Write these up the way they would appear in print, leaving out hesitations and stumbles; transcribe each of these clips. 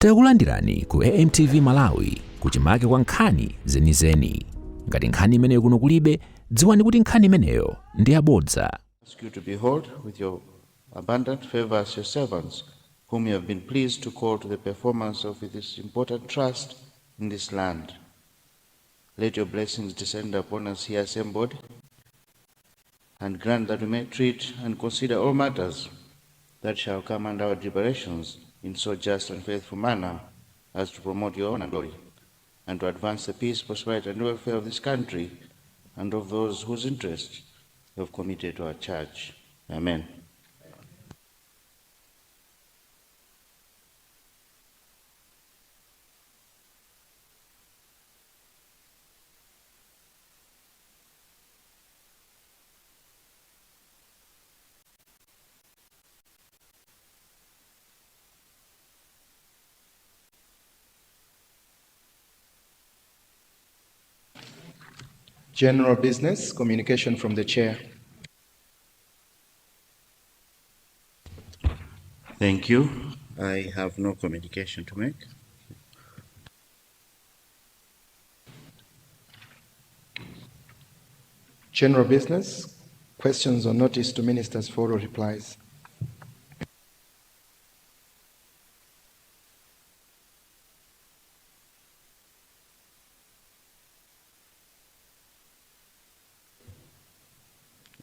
Takulandirani ku AMTV Malawi kuchimake kwa nkhani zenizeni. Ngati nkhani imeneyo kuno kulibe, dziwani kuti nkhani imeneyo ndi yabodza. Ask you to behold with your abundant favor as your servants, whom you have been pleased to call to the performance of this important trust in this land. Let your blessings descend upon us here assembled, and grant that we may treat and consider all matters that shall come under our deliberations in so just and faithful manner as to promote your own glory, and to advance the peace, prosperity, and welfare of this country and of those whose interests you have committed to our church. Amen. General business, communication from the chair. Thank you. I have no communication to make. General business, questions or notice to ministers for oral replies.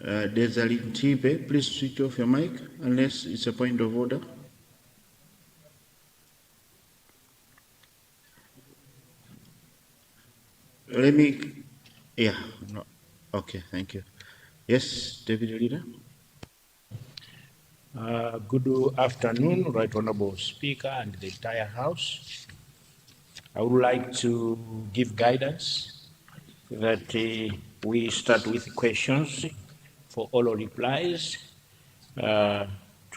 Desaline Tipe, please switch off your mic unless it's a point of order. Okay, thank you. Yes, Deputy Leader. Good afternoon, Right Honorable Speaker and the entire House. I would like to give guidance that we start with questions for oral replies to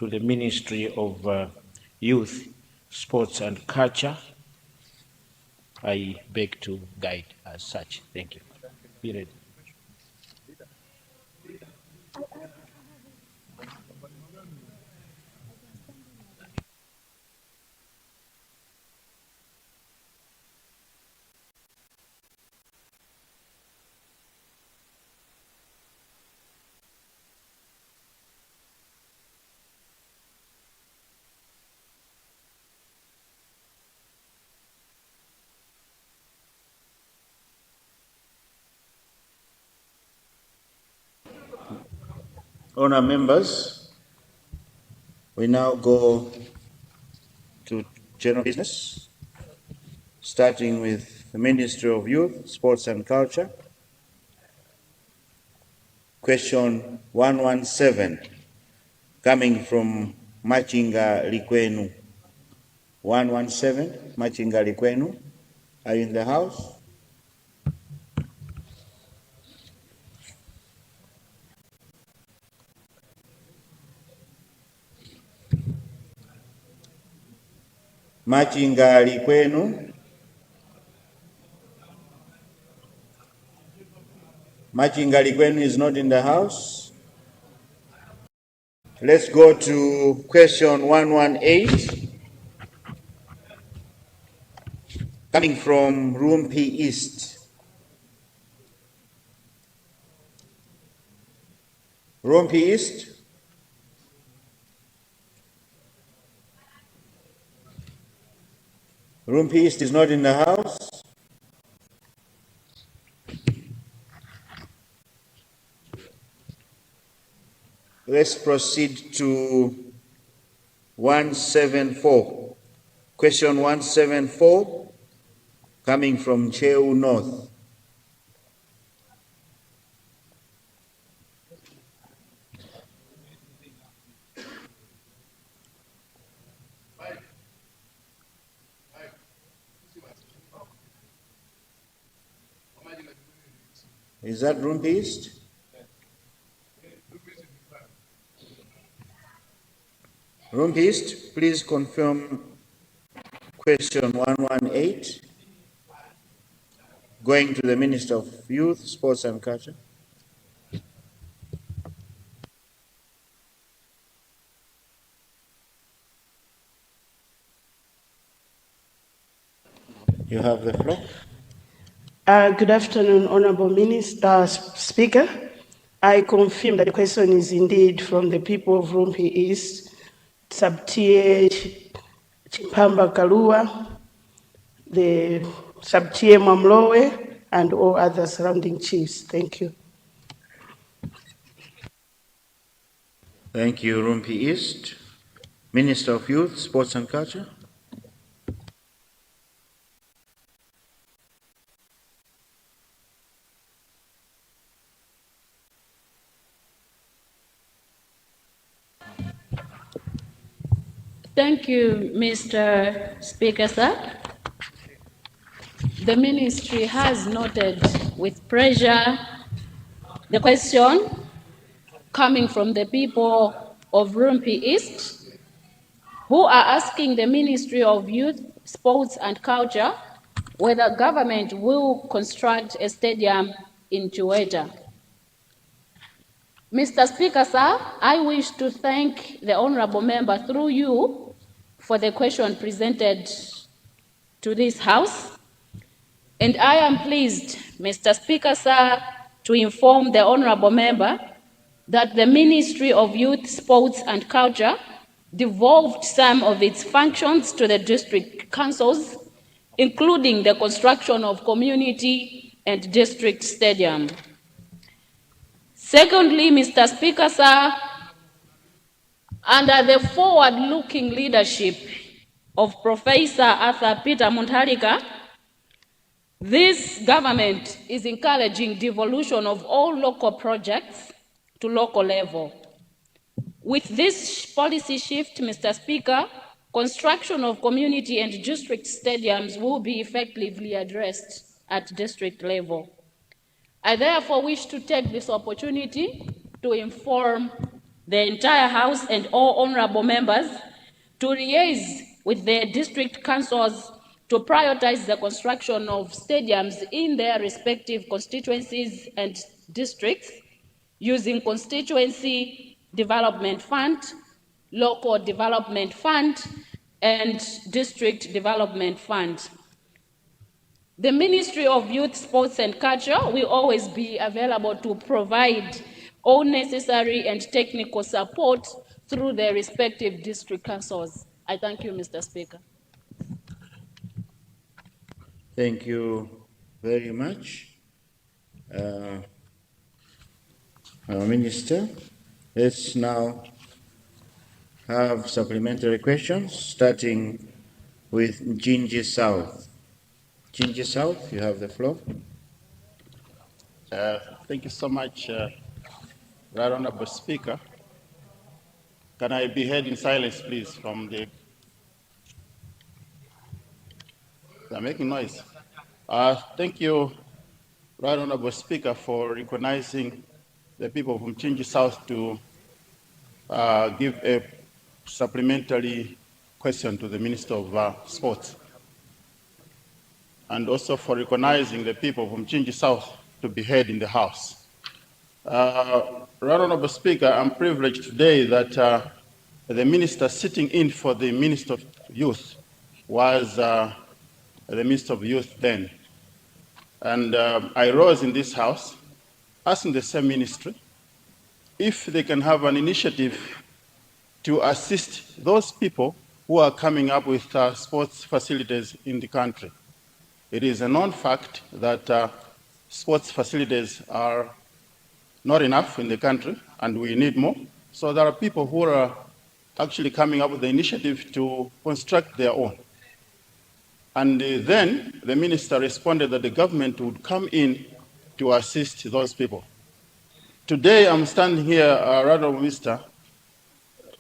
the Ministry of Youth, Sports and Culture. I beg to guide as such. Thank you. Be ready. Honour members, we now go to general business, starting with the Ministry of Youth, Sports and Culture. Question 117, coming from Machinga Likwenu. 117, Machinga Likwenu. Are you in the House? Machinga Likwenu. Machinga Likwenu is not in the House. Let's go to question 118, coming from Room P East. Room P East. Room P East is not in the House. Let's proceed to 174. Question 174, coming from Cheu North. Is that Room P East? Room P East, please confirm question 118, going to the Minister of Youth, Sports and Culture. You have the floor. Good afternoon, Honorable Minister, Speaker. I confirm that the question is indeed from the people of Rumpi East, Subtier Chimpamba Kalua, the Subtier Mamlowe, and all other surrounding chiefs. Thank you. Thank you, Rumpi East. Minister of Youth, Sports and Culture. Thank you, Mr. Speaker, sir. The ministry has noted with pleasure the question coming from the people of Rumpi East, who are asking the Ministry of Youth, Sports and Culture whether government will construct a stadium in Chiweta. Mr. Speaker, sir, I wish to thank the honorable member through you for the question presented to this House. And I am pleased, Mr. Speaker, sir, to inform the honorable member that the Ministry of Youth, Sports and Culture devolved some of its functions to the district councils, including the construction of community and district stadium. Secondly, Mr. Speaker, sir, under the forward-looking leadership of Professor Arthur Peter Mutharika, this government is encouraging devolution of all local projects to local level. With this policy shift, Mr. Speaker, construction of community and district stadiums will be effectively addressed at district level. I therefore wish to take this opportunity to inform the entire House and all honorable members to liaise with their district councils to prioritize the construction of stadiums in their respective constituencies and districts using constituency development fund, local development fund, and district development fund. The Ministry of Youth, Sports and Culture will always be available to provide all necessary and technical support through their respective district councils. I thank you, Mr. Speaker. Thank you very much, our Minister. Let's now have supplementary questions, starting with Njinji South. Njinji South, you have the floor. Thank you so much, Right Honorable Speaker. Can I be heard in silence, please, from the... They're making noise. Thank you, Right Honorable Speaker, for recognizing the people from Mchinji South to give a supplementary question to the Minister of Sports. And also for recognizing the people from Mchinji South to be heard in the House. Right Honorable Speaker, I'm privileged today that the minister sitting in for the Minister of Youth was the Minister of Youth then. And I rose in this House asking the same ministry if they can have an initiative to assist those people who are coming up with sports facilities in the country. It is a known fact that sports facilities are not enough in the country, and we need more. So there are people who are actually coming up with the initiative to construct their own. And then the minister responded that the government would come in to assist those people. Today I'm standing here, Minister,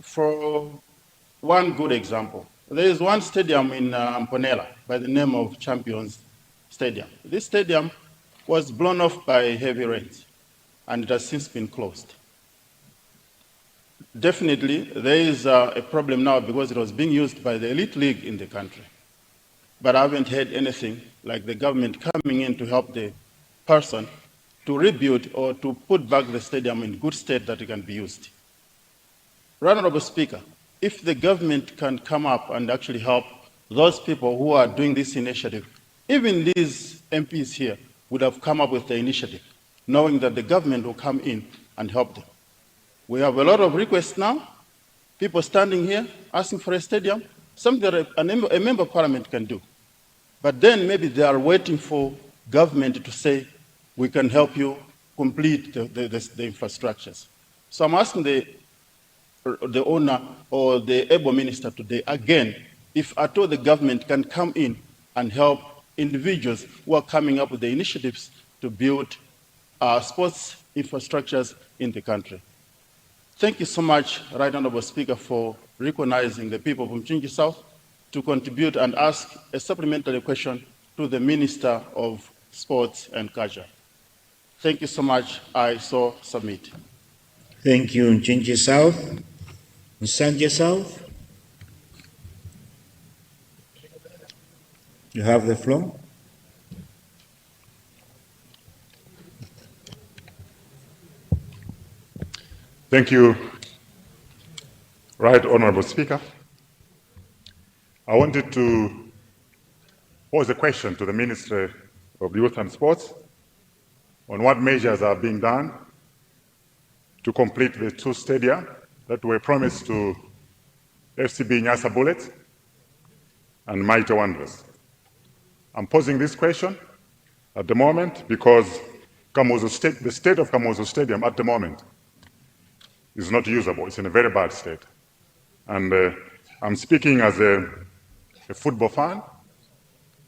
for one good example. There is one stadium in Mponela by the name of Champions Stadium. This stadium was blown off by heavy rains, and it has since been closed. Definitely, there is a problem now because it was being used by the elite league in the country. But I haven't heard anything like the government coming in to help the person to rebuild or to put back the stadium in good state that it can be used. Right Honorable Speaker, if the government can come up and actually help those people who are doing this initiative even these MPs here would have come up with the initiative, knowing that the government will come in and help them. We have a lot of requests now, people standing here asking for a stadium, something that a member of parliament can do. But then maybe they are waiting for government to say, we can help you complete the infrastructures. So I'm asking the owner or the able minister today, again, if at all the government can come in and help individuals who are coming up with the initiatives to build sports infrastructures in the country. Thank you so much, Right Honorable Speaker, for recognizing the people of Mchinji South to contribute and ask a supplementary question to the Minister of Sports and Culture. Thank you so much. I so submit. Thank you, Mchinji South. Nsanje South, you have the floor. Thank you, Right Honorable Speaker. I wanted to pose a question to the Ministry of Youth and Sports on what measures are being done to complete the 2 stadia that were promised to FCB Nyasa Bullets and Mighty Wanderers. I'm posing this question at the moment because the state of Kamuzu Stadium at the moment is not usable. It's in a very bad state. And I'm speaking as a football fan,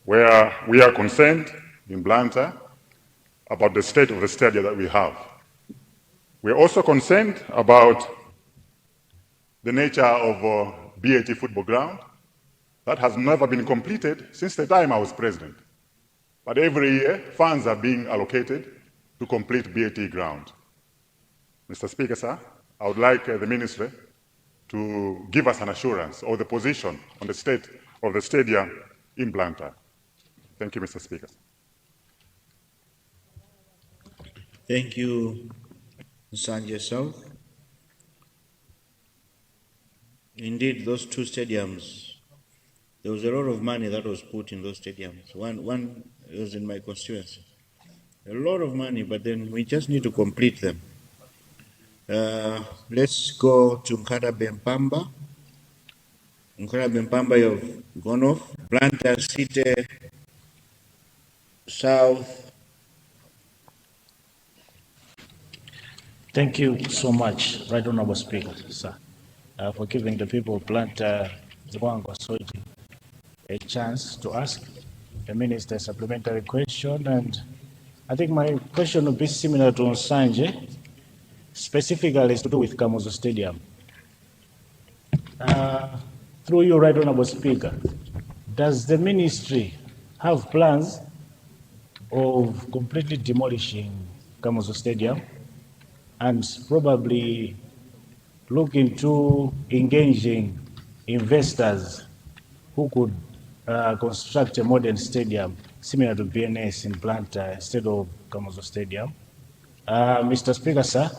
where we are concerned in Blantyre about the state of the stadium that we have. We're also concerned about the nature of BAT football ground that has never been completed since the time I was president. But every year, funds are being allocated to complete BAT ground. Mr. Speaker, sir, I would like the ministry to give us an assurance of the position on the state of the stadium in Blantyre. Thank you, Mr. Speaker. Thank you, Nsanje South. Indeed, those 2 stadiums, there was a lot of money that was put in those stadiums. One was in my constituency. A lot of money, but then we just need to complete them. Let's go to Nkara Bempamba. Nkara Bempamba, you've gone off. Blantyre City South. Thank you so much, Right Honorable Speaker, sir, for giving the people of Blantyre a chance to ask the minister a supplementary question. And I think my question will be similar to Nsanje, specifically is to do with Kamuzu Stadium. Through you, Right Honorable Speaker, does the ministry have plans of completely demolishing Kamuzu Stadium and probably look into engaging investors who could construct a modern stadium similar to BNS in Blantyre instead of Kamuzu Stadium? Mr. Speaker, sir,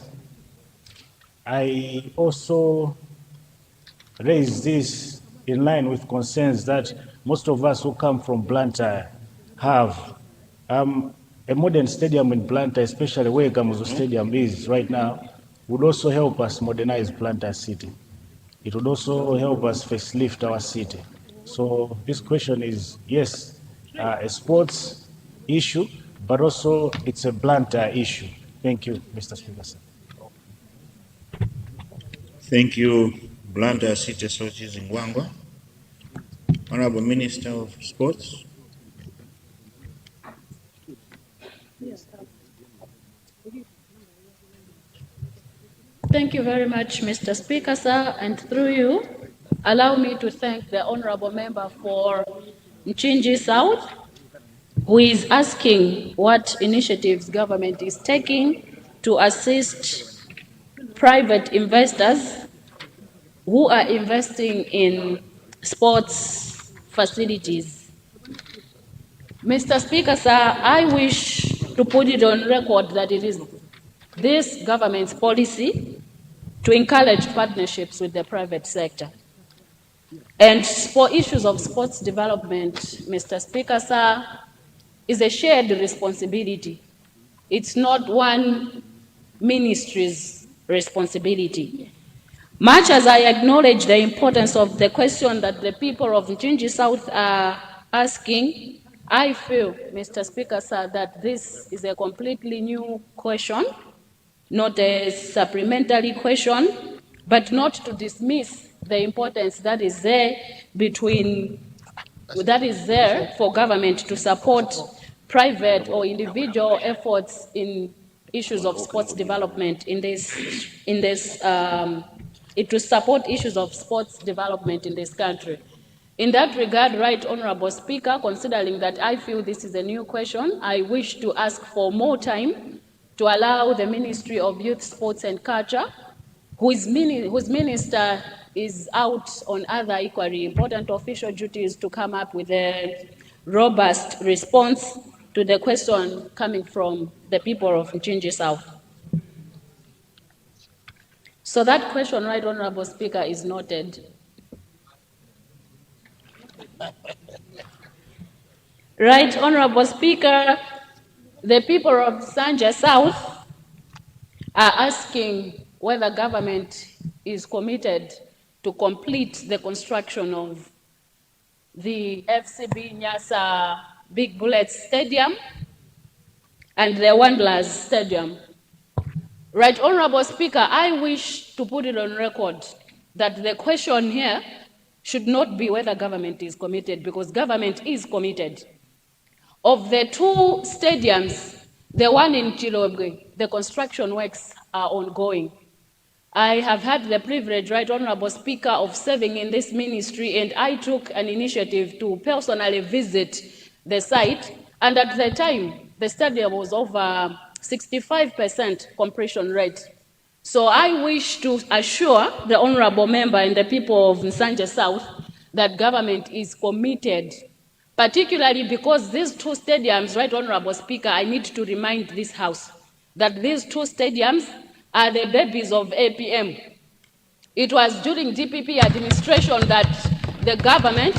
I also raise this in line with concerns that most of us who come from Blantyre have. A modern stadium in Blantyre, especially where Kamuzu Stadium is right now, would also help us modernize Blantyre City. It would also help us facelift our city. So this question is, yes, a sports issue, but also it's a Blantyre issue. Thank you, Mr. Speaker, sir. Thank you, Blantyre City Sources in Wangwa. Honorable Minister of Sports. Thank you very much, Mr. Speaker, sir, and through you, allow me to thank the honorable member for Mchinji South, who is asking what initiatives government is taking to assist private investors who are investing in sports facilities. Mr. Speaker, sir, I wish to put it on record that it is this government's policy to encourage partnerships with the private sector. And for issues of sports development, Mr. Speaker, sir, is a shared responsibility. It's not one ministry's responsibility. Much as I acknowledge the importance of the question that the people of Mchinji South are asking, I feel, Mr. Speaker, sir, that this is a completely new question, not a supplementary question, but not to dismiss the importance that is there for government to support private or individual efforts in issues of sports development to support issues of sports development in this country. In that regard, Right Honorable Speaker, considering that I feel this is a new question, I wish to ask for more time to allow the Ministry of Youth, Sports and Culture, whose minister is out on other equally important official duties, to come up with a robust response to the question coming from the people of Mchinji South. So that question, Right Honorable Speaker, is noted. Right Honorable Speaker, the people of Sanja South are asking whether government is committed to complete the construction of the FCB Nyasa Big Bullets Stadium and the Wanderers Stadium. Right Honorable Speaker, I wish to put it on record that the question here should not be whether government is committed, because government is committed. Of the two stadiums, the one in Chilogwe, the construction works are ongoing. I have had the privilege, Right Honorable Speaker, of serving in this ministry, and I took an initiative to personally visit the site, and at the time, the stadium was over 65% completion rate. So I wish to assure the honorable member and the people of Nsanje South that government is committed, particularly because these two stadiums, Right Honorable Speaker, I need to remind this House that these two stadiums are the babies of APM. It was during DPP administration that the government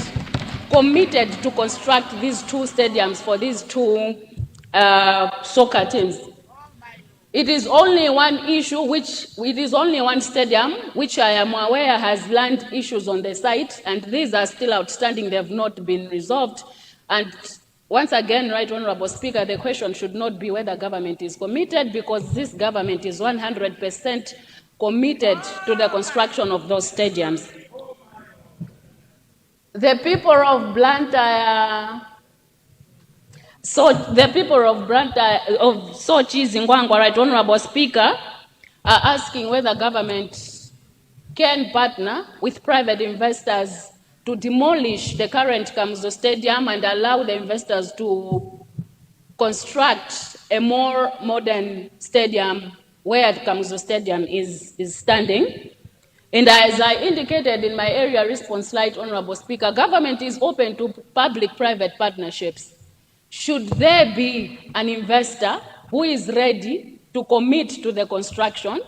committed to construct these two stadiums for these two soccer teams. It is only one issue, it is only one stadium, which I am aware has land issues on the site, and these are still outstanding, they have not been resolved. And once again, Right Honorable Speaker, the question should not be whether government is committed, because this government is 100% committed to the construction of those stadiums. The people of Blantyre, of Sochi, Zingwangwa, Right Honorable Speaker, are asking whether government can partner with private investors to demolish the current Kamuzu Stadium and allow the investors to construct a more modern stadium where the Kamuzu Stadium is standing. And as I indicated in my area response slide, Honorable Speaker, government is open to public-private partnerships. Should there be an investor who is ready to commit to the construction,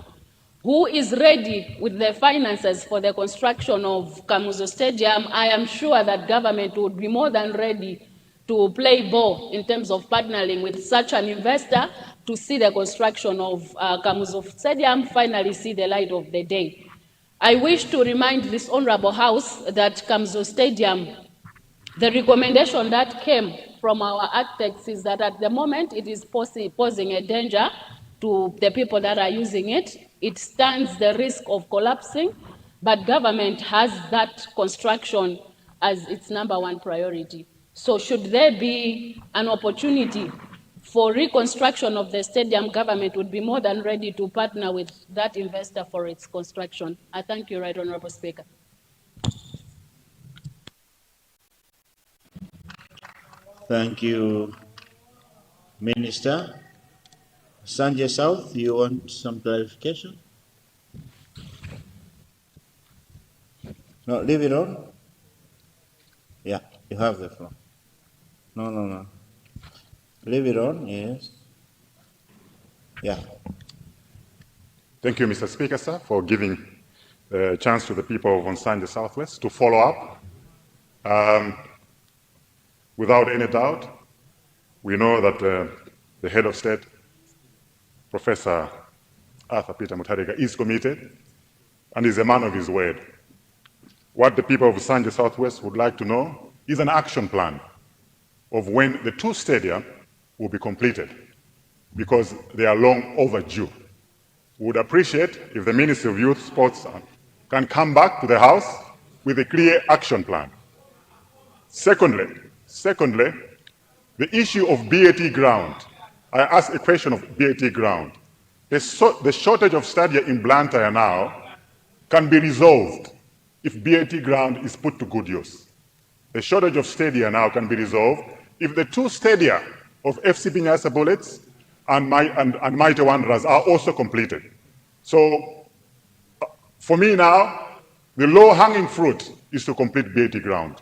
who is ready with the finances for the construction of Kamuzu Stadium, I am sure that government would be more than ready to play ball in terms of partnering with such an investor to see the construction of Kamuzu Stadium finally see the light of the day. I wish to remind this Honorable House that Kamuzu Stadium, the recommendation that came from our architects is that at the moment it is posing a danger to the people that are using it. It stands the risk of collapsing, but government has that construction as its #1 priority. So should there be an opportunity for reconstruction of the stadium, government would be more than ready to partner with that investor for its construction. I thank you, Right Honorable Speaker. Thank you, Minister. Sanjay South, you want some clarification? No, leave it on. Yeah, you have the floor. No. Leave it on, yes. Yeah. Thank you, Mr. Speaker, sir, for giving a chance to the people of Nsanje Southwest to follow up. Without any doubt, We know that the head of state, Professor Arthur Peter Mutharika, is committed and is a man of his word. What the people of Sanje Southwest would like to know is an action plan of when the two stadiums will be completed, because they are long overdue. We would appreciate if the Ministry of Youth, Sports can come back to the House with a clear action plan. Secondly, the issue of BAT ground. I asked a question of BAT ground. The shortage of stadia in Blantyre now can be resolved if BAT ground is put to good use. The shortage of stadia now can be resolved if the two stadia of FCB Nyasa Bullets and Mighty Wanderers are also completed. So for me now, the low-hanging fruit is to complete BAT ground.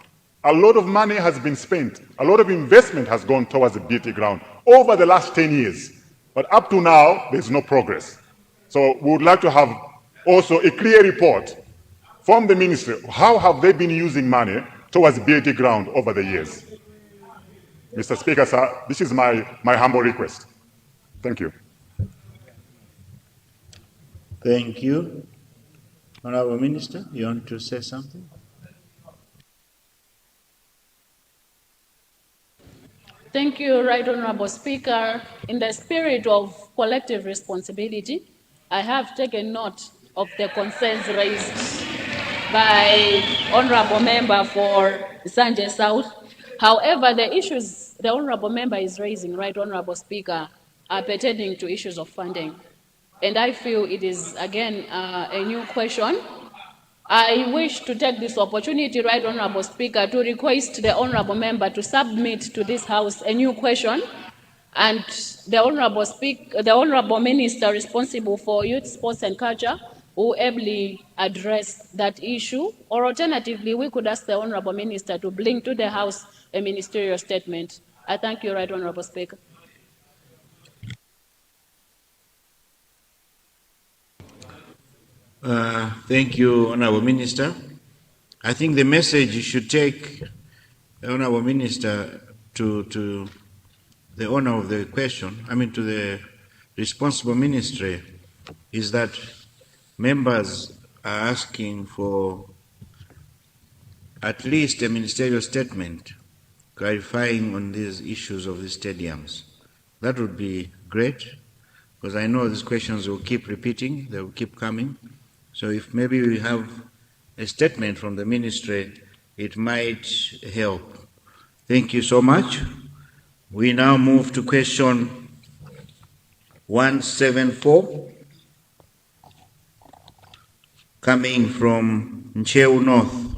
A lot of money has been spent, a lot of investment has gone towards the BAT ground over the last 10 years, but up to now, there's no progress. So we would like to have also a clear report from the ministry. How have they been using money towards BAT ground over the years? Mr. Speaker, sir, this is my humble request. Thank you. Thank you. Honorable Minister, you want to say something? Thank you, Right Honorable Speaker. In the spirit of collective responsibility, I have taken note of the concerns raised by Honorable Member for Sanje South. However, the issues the Honorable Member is raising, Right Honorable Speaker, are pertaining to issues of funding. And I feel it is, again, a new question. I wish to take this opportunity, Right Honorable Speaker, to request the Honorable Member to submit to this House a new question, and the Honorable Minister responsible for Youth, Sports and Culture will ably address that issue, or alternatively, we could ask the Honorable Minister to bring to the House a ministerial statement. I thank you, Right Honorable Speaker. Thank you, Honorable Minister. I think the message you should take, Honorable Minister, to the owner of the question, to the responsible ministry, is that members are asking for at least a ministerial statement clarifying on these issues of the stadiums. That would be great, because I know these questions will keep repeating, they will keep coming. So if maybe we have a statement from the ministry, it might help. Thank you so much. We now move to question 174, coming from Ncheu North.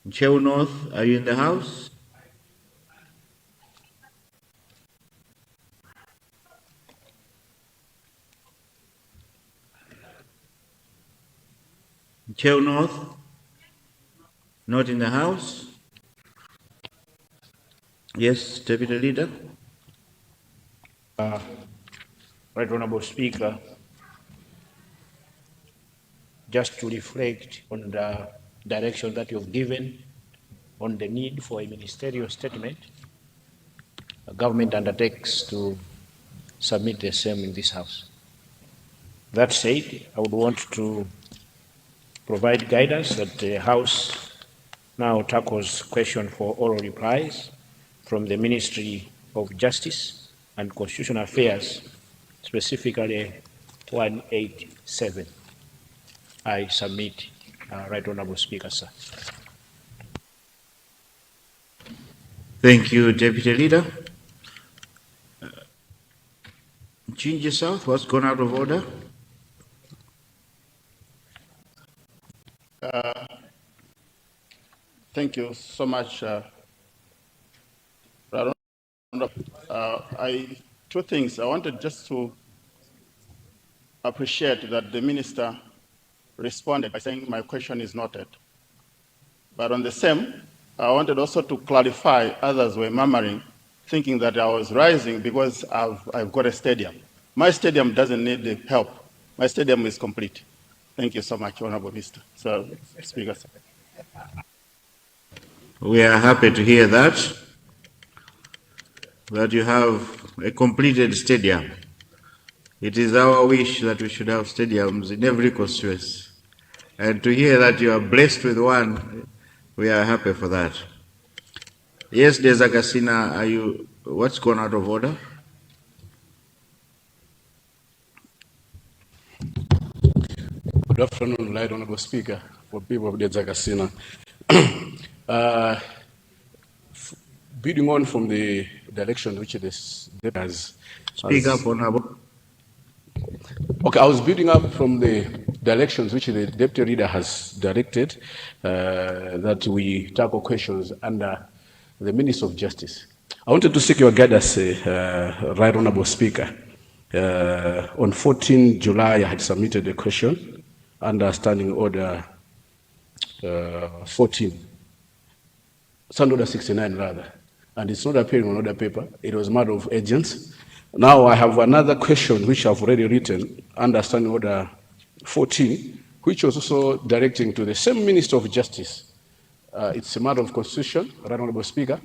Ncheu North, are you in the House? Ncheu North, not in the House. Yes, Deputy Leader. Right Honorable Speaker, just to reflect on the direction that you've given on the need for a ministerial statement, the government undertakes to submit the same in this House. That said, I would want to provide guidance that the House now tackles question for oral replies from the Ministry of Justice and Constitutional Affairs, specifically 187. I submit, Right Honorable Speaker, sir. Thank you, Deputy Leader. Chinji South, what's gone out of order? Thank you so much. Two things. I wanted just to appreciate that the minister responded by saying my question is noted. But on the same, I wanted also to clarify, others were murmuring, thinking that I was rising because I've got a stadium. My stadium doesn't need the help. My stadium is complete. Thank you so much, Honorable Minister. So, Speaker. We are happy to hear that. that you have a completed stadium. It is our wish that we should have stadiums in every constituency. And to hear that you are blessed with one, we are happy for that. Yes, Dezakasina, what's gone out of order? Good afternoon, Right Honorable Speaker, for people of Dezakasina. Building on from the direction which this has... Speak up, Honorable. Okay, I was building up from the directions which the Deputy Leader has directed that we tackle questions under the Minister of Justice. I wanted to seek your guidance, Right Honorable Speaker. On 14 July, I had submitted a question under Standing Order 14, Standing Order 69 rather, and it's not appearing on order paper. It was a matter of agents. Now I have another question which I've already written under Standing Order 14, which was also directing to the same Minister of Justice. It's a matter of constitution, Right Honorable Speaker,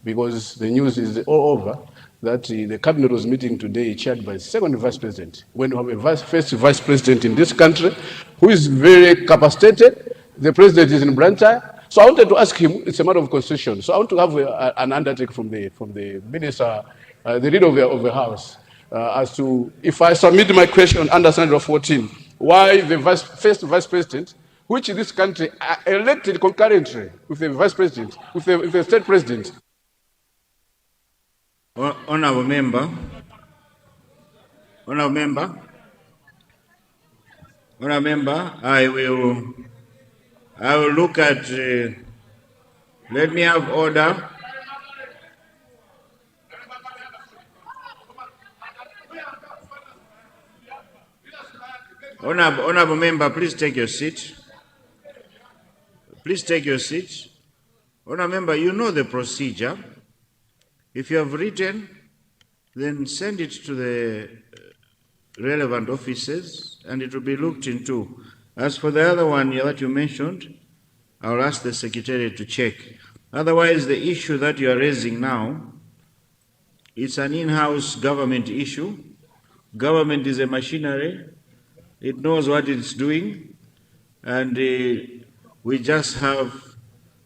because the news is all over that the cabinet was meeting today chaired by the second vice president. When you have a first vice president in this country who is very capacitated, the president is in Blantyre. So I wanted to ask him, it's a matter of constitution. So I want to have an undertaking from the minister, the leader of the house, as to if I submit my question under Standard 14, why the first vice president, which in this country are elected concurrently with the vice president, with the state president. Honorable member, I will look at, let me have order. Honorable member, please take your seat. Please take your seat. Honorable member, you know the procedure. If you have written, then send it to the relevant offices and it will be looked into. As for the other one that you mentioned, I'll ask the secretary to check. Otherwise, the issue that you are raising now, it's an in-house government issue. Government is a machinery. It knows what it's doing, and we just have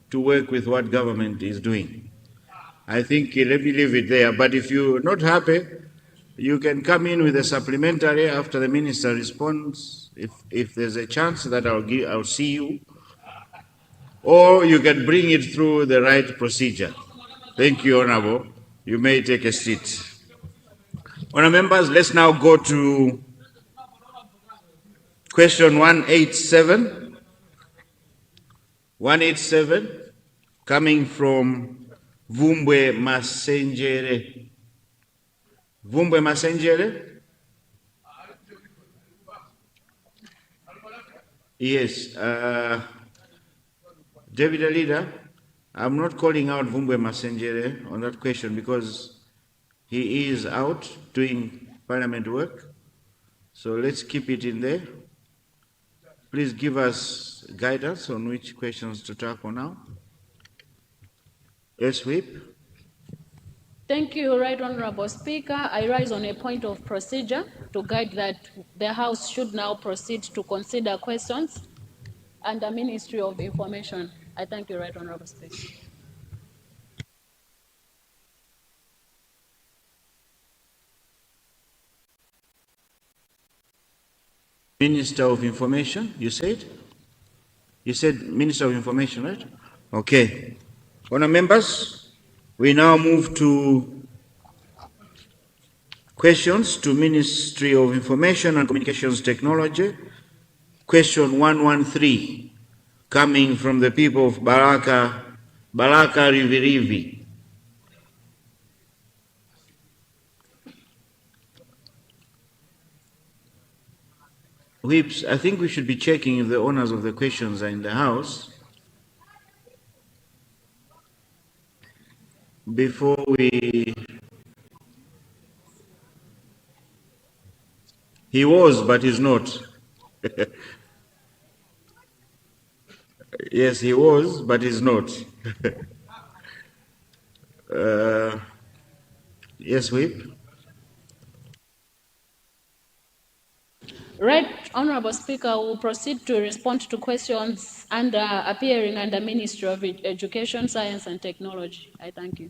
to work with what government is doing. I think let me leave it there, but if you're not happy, you can come in with a supplementary after the minister responds, if there's a chance that I'll see you, or you can bring it through the right procedure. Thank you, Honorable. You may take a seat. Honorable members, let's now go to question 187. 187, coming from Vumbwe Masenjere. Vumbwe Masenjere? Yes. Deputy Leader, I'm not calling out Vumbwe Masenjere on that question because he is out doing parliament work. So let's keep it in there. Please give us guidance on which questions to tackle now. Yes, Whip. Thank you, Right Honorable Speaker. I rise on a point of procedure to guide that the House should now proceed to consider questions under Ministry of Information. I thank you, Right Honorable Speaker. Minister of Information, you said? You said Minister of Information, right? Okay. Honourable members, we now move to questions to Ministry of Information and Communications Technology. Question 113, coming from the people of Baraka Rivirivi. Whips, I think we should be checking if the owners of the questions are in the house before we... He was, but he's not. Yes, he was, but he's not. Yes, Whip. Right, Honorable Speaker, will proceed to respond to questions appearing under Ministry of Education, Science and Technology. I thank you.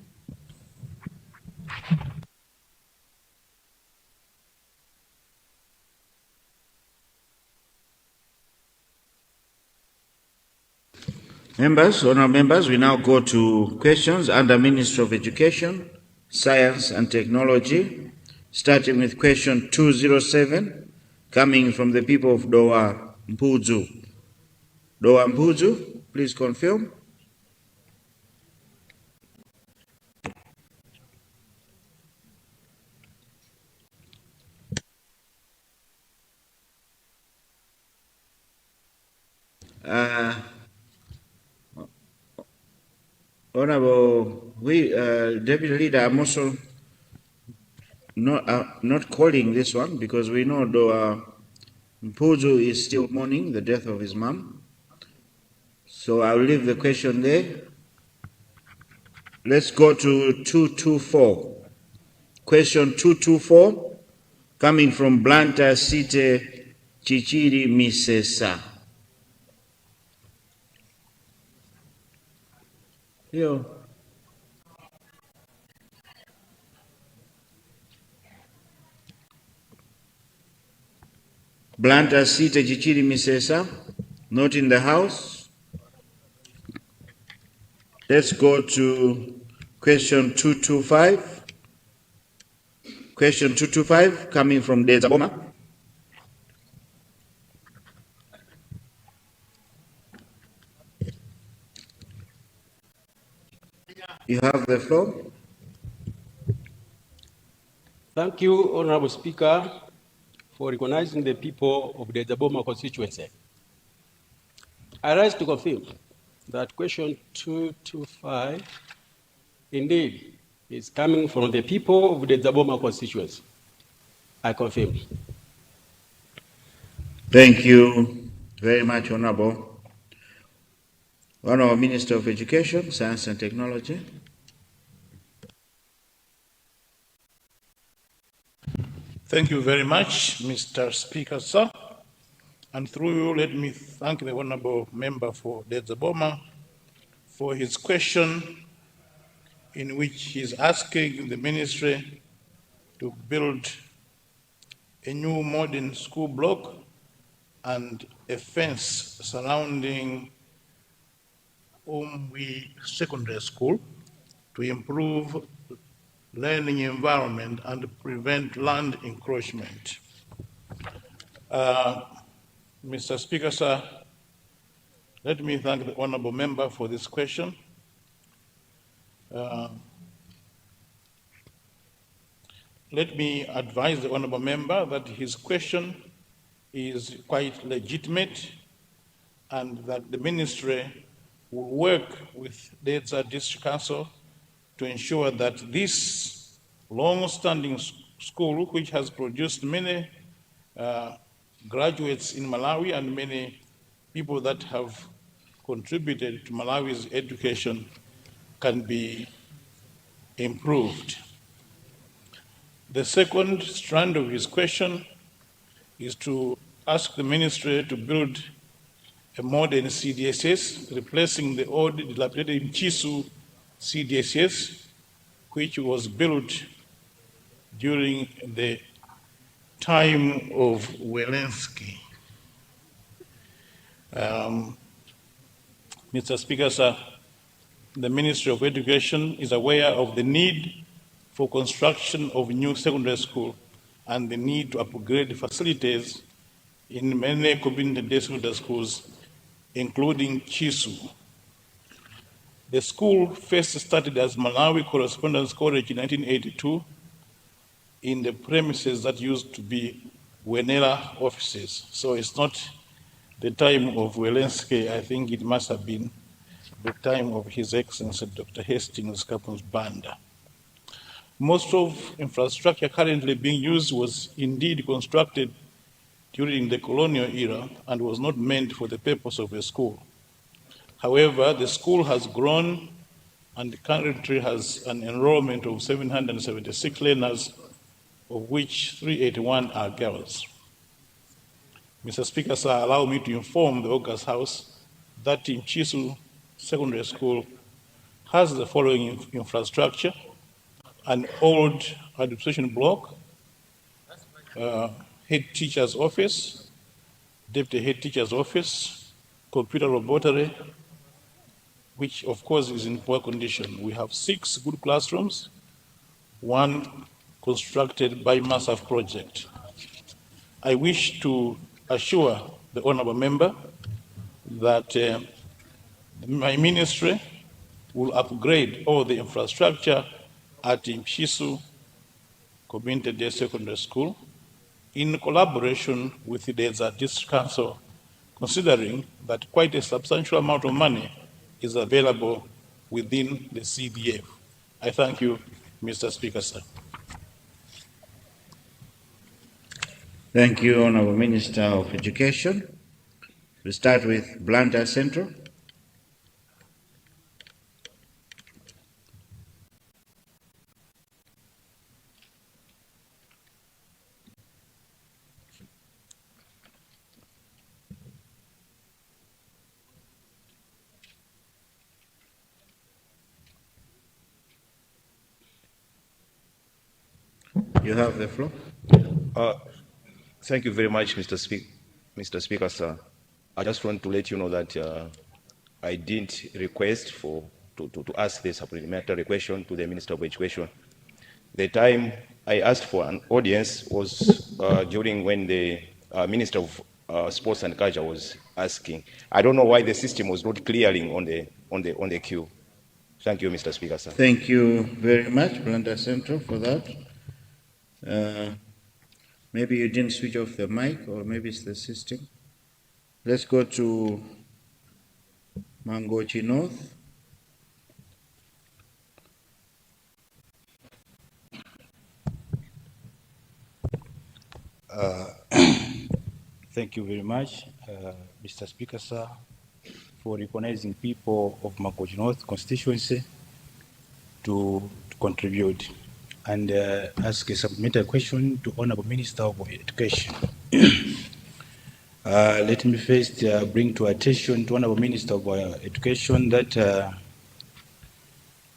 Members, honorable members, we now go to questions under Ministry of Education, Science and Technology, starting with question 207, coming from the people of Dowa Mpuzu. Dowa Mpuzu, please confirm. Honorable, Deputy Leader, I'm also not calling this one because we know Dowa Mpuzu is still mourning the death of his mom. So I'll leave the question there. Let's go to 224. Question 224, coming from Blanta Site Chichiri Misesa. Yo. Blanta Site Chichiri Misesa, not in the house. Let's go to question 225. Question 225, coming from Dezaboma. You have the floor. Thank you, Honorable Speaker, for recognizing the people of the Dezaboma constituency. I rise to confirm that question 225 indeed is coming from the people of the Dezaboma constituency. I confirm. Thank you very much, Honorable. Honorable Minister of Education, Science and Technology. Thank you very much, Mr. Speaker, sir. And through you, let me thank the honorable member for Dezaboma for his question in which he's asking the ministry to build a new modern school block and a fence surrounding Umwi Secondary School to improve learning environment and prevent land encroachment. Mr. Speaker, sir, let me thank the honorable member for this question. Let me advise the honorable member that his question is quite legitimate and that the ministry will work with Dedza District Council to ensure that this long-standing school, which has produced many graduates in Malawi and many people that have contributed to Malawi's education, can be improved. The second strand of his question is to ask the ministry to build a modern CDSS, replacing the old dilapidated Chisu CDSS, which was built during the time of Welensky. Mr. Speaker, sir, the Ministry of Education is aware of the need for construction of new secondary school and the need to upgrade facilities in many community secondary schools, including Chisu. The school first started as Malawi Correspondence College in 1982 in the premises that used to be Wenela offices. So it's not the time of Welensky. I think it must have been the time of His Excellency Dr. Hastings Kapun's Banda. Most of infrastructure currently being used was indeed constructed during the colonial era and was not meant for the purpose of a school. However, the school has grown and currently has an enrollment of 776 learners, of which 381 are girls. Mr. Speaker, sir, allow me to inform the August House that Mchisu Secondary School has the following infrastructure: an old administration block, head teacher's office, deputy head teacher's office, computer laboratory, which of course is in poor condition. We have 6 good classrooms, 1 constructed by MASAF project. I wish to assure the honorable member that my ministry will upgrade all the infrastructure at Mchisu Community Day Secondary School in collaboration with the Desert District Council, considering that quite a substantial amount of money is available within the CDF. I thank you, Mr. Speaker, sir. Thank you, Honorable Minister of Education. We start with Blantyre Central. You have the floor. Thank you very much, Mr. Speaker, sir. I just want to let you know that I didn't request to ask the supplementary question to the Minister of Education. The time I asked for an audience was during when the Minister of Sports and Culture was asking. I don't know why the system was not clearing on the queue. Thank you, Mr. Speaker, sir. Thank you very much, Blantyre Central, for that. Maybe you didn't switch off the mic, or maybe it's the system. Let's go to Mangochi North. Thank you very much, Mr. Speaker, sir, for recognizing people of Mangochi North constituency to contribute and ask a supplementary question to Honorable Minister of Education. Let me first bring to attention to Honorable Minister of Education that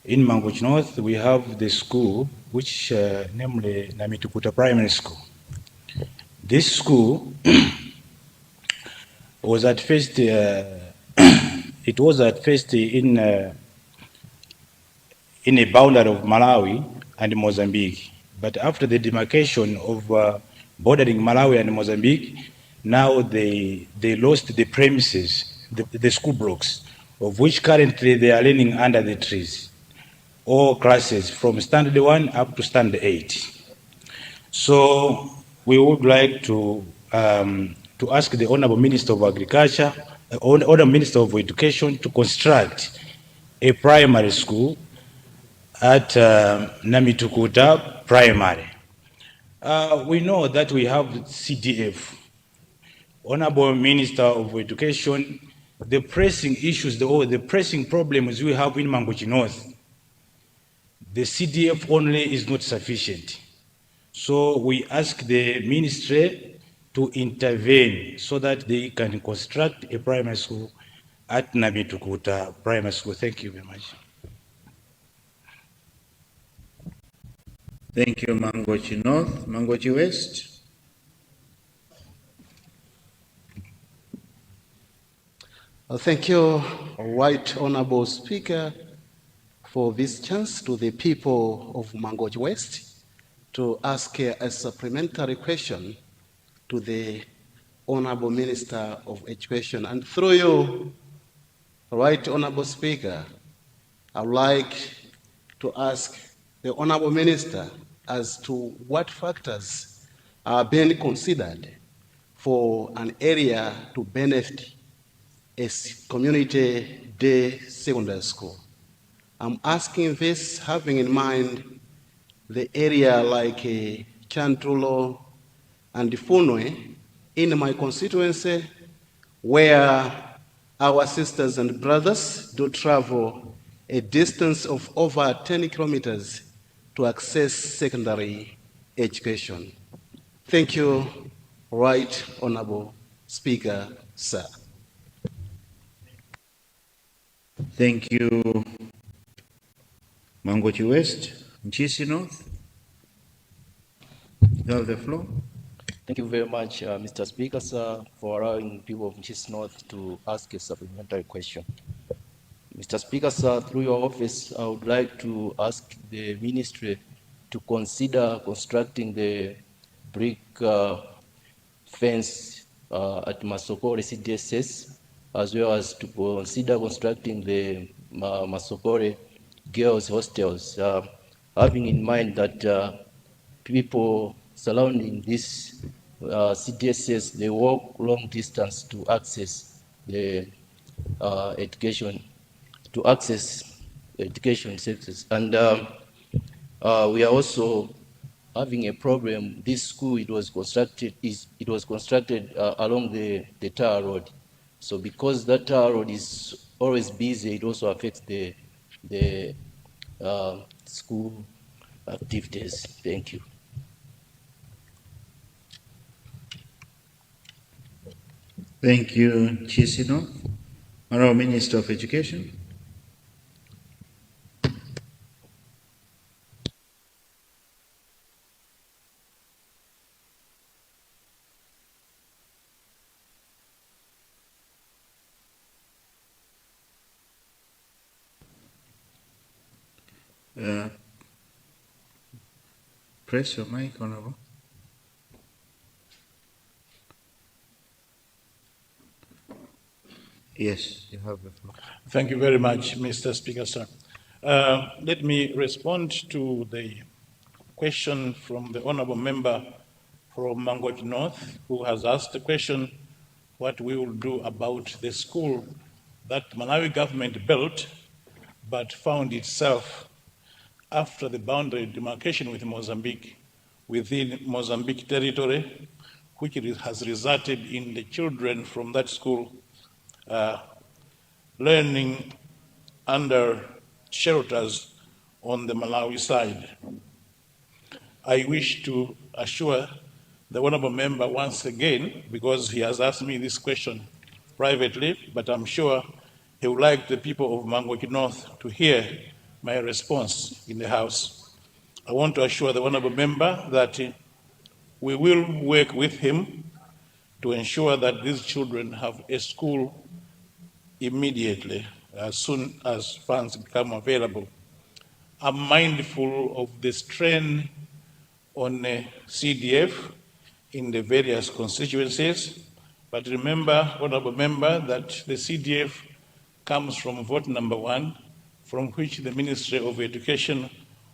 in Mangochi North we have the school which namely Namitukuta Primary School. This school was at first it was at first in a boundary of Malawi and Mozambique, but after the demarcation of bordering Malawi and Mozambique, now they lost the premises, the school blocks, of which currently they are learning under the trees, all classes from standard 1 up to standard 8. So we would like to ask the Honorable Minister of Agriculture, Honorable Minister of Education to construct a primary school at Namitukuta Primary. We know that we have CDF. Honorable Minister of Education, the pressing issues, the pressing problems we have in Mangochi North, the CDF only is not sufficient. So we ask the ministry to intervene so that they can construct a primary school at Namitukuta Primary School. Thank you very much. Thank you, Mangochi North. Mangochi West. Thank you, Right Honorable Speaker, for this chance to the people of Mangochi West to ask a supplementary question to the Honorable Minister of Education. And through you, Right Honorable Speaker, I would like to ask the Honorable Minister as to what factors are being considered for an area to benefit a community day secondary school. I'm asking this having in mind the area like Chantulo and Funwe in my constituency, where our sisters and brothers do travel a distance of over 10 kilometers to access secondary education. Thank you, Right Honorable Speaker, sir. Thank you, Mangochi West. Mchisi North, you have the floor. Thank you very much, Mr. Speaker, sir, for allowing people of Mchis North to ask a supplementary question. Mr. Speaker, sir, through your office, I would like to ask the ministry to consider constructing the brick fence at Masokore CDSS, as well as to consider constructing the Masokore girls' hostels, having in mind that people surrounding this CDSS, they walk long distance to access the education services. And we are also having a problem. This school, it was constructed along the tar road. So because that tar road is always busy, it also affects the school activities. Thank you. Thank you, Chisino. Honorable Minister of Education. Press your mic, Honorable. Yes, you have the floor. Thank you very much, Mr. Speaker, sir. Let me respond to the question from the honorable member from Mangochi North, who has asked the question what we will do about the school that Malawi government built but found itself after the boundary demarcation with Mozambique, within Mozambique territory, which has resulted in the children from that school learning under shelters on the Malawi side. I wish to assure the honorable member once again, because he has asked me this question privately, but I'm sure he would like the people of Mangochi North to hear my response in the House. I want to assure the honorable member that we will work with him to ensure that these children have a school immediately, as soon as funds become available. I'm mindful of the strain on CDF in the various constituencies, but remember, honorable member, that the CDF comes from vote number 1, from which the Ministry of Education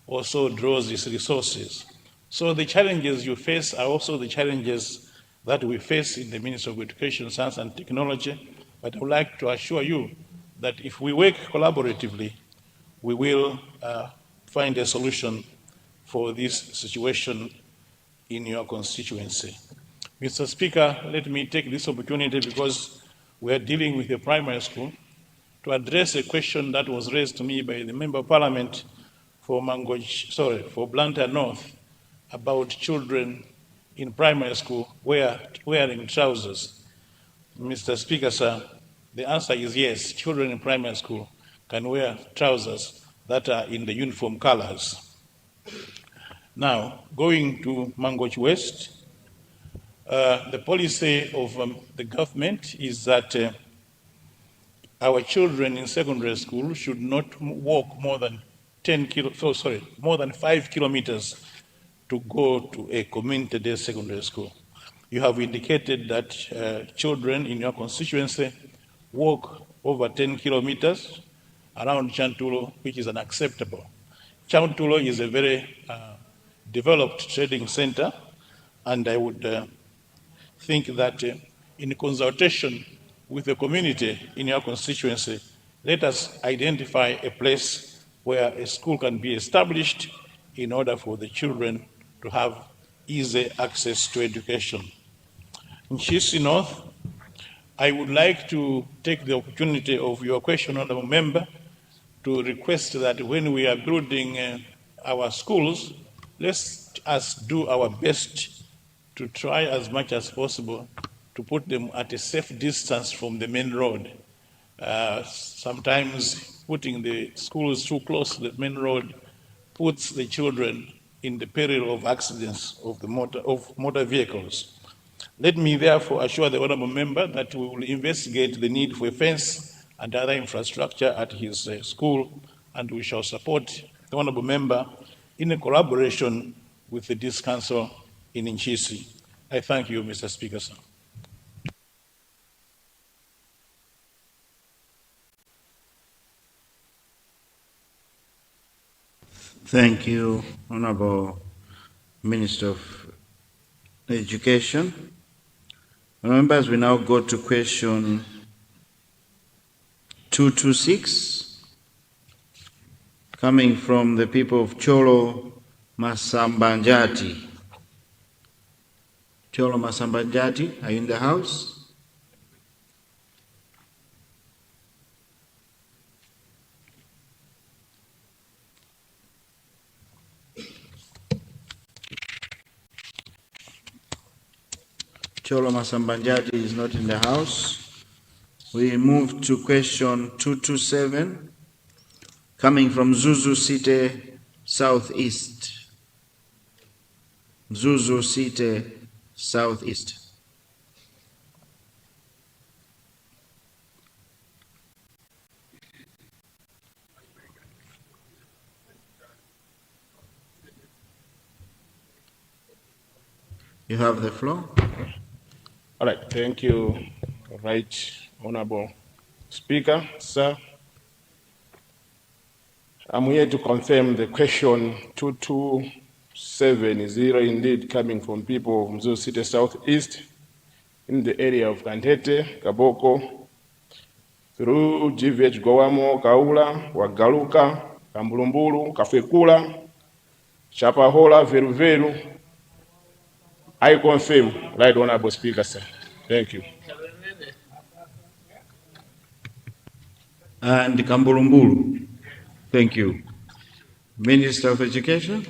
also draws its resources. So the challenges you face are also the challenges that we face in the Ministry of Education, Science and Technology, but I would like to assure you that if we work collaboratively, we will find a solution for this situation in your constituency. Mr. Speaker, let me take this opportunity, because we are dealing with a primary school, to address a question that was raised to me by the Member of Parliament for Blantyre North about children in primary school wearing trousers. Mr. Speaker, sir, the answer is yes. Children in primary school can wear trousers that are in the uniform colors. Now, going to Mangochi West, the policy of the government is that our children in secondary school should not walk more than 5 kilometers to go to a community-based secondary school. You have indicated that children in your constituency walk over 10 kilometers around Chantulo, which is unacceptable. Chantulo is a very developed trading center, and I would think that in consultation with the community in your constituency, let us identify a place where a school can be established in order for the children to have easy access to education. In Chisi North, I would like to take the opportunity of your question, honorable member, to request that when we are building our schools, let us do our best to try as much as possible to put them at a safe distance from the main road. Sometimes putting the schools too close to the main road puts the children in the peril of accidents of motor vehicles. Let me therefore assure the honourable member that we will investigate the need for a fence and other infrastructure at his school, and we shall support the honourable member in a collaboration with the District Council in Nchisi. I thank you, Mr. Speaker, sir. Thank you, Honorable Minister of Education. Members, we now go to question 226, coming from the people of Cholo Masambanjati. Cholo Masambanjati, are you in the house? Cholo Masambanjati is not in the house. We move to question 227, coming from Zuzu City, Southeast. Zuzu City, Southeast. You have the floor. All right, thank you, Right Honorable Speaker, sir. I'm here to confirm the question 2270 is indeed coming from people of Mzuzu City Southeast in the area of Kantete, Kaboko, through GVH Goamo, Kaula, Wagaluka, Kambulumbulu, Kafekula, Chapahola, Veruveru. I confirm, Right Honorable Speaker, sir. Thank you. And Kambulumbulu. Thank you. Minister of Education.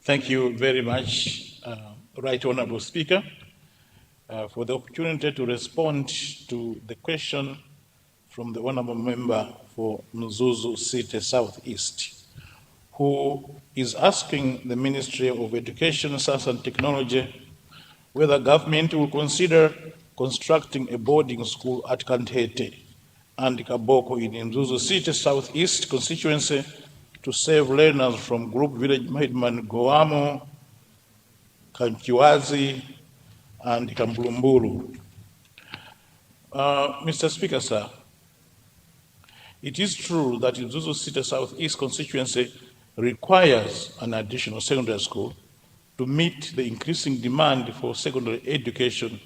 Thank you very much, Right Honorable Speaker, for the opportunity to respond to the question from the Honorable Member for Mzuzu City Southeast, who is asking the Ministry of Education, Science and Technology whether government will consider constructing a boarding school at Kantete and Kaboko in Mzuzu City Southeast constituency to save learners from group village Mahidman Goamo, Kanchiwazi, and Kambulumbulu. Mr. Speaker, sir, it is true that Mzuzu City Southeast constituency requires an additional secondary school to meet the increasing demand for secondary education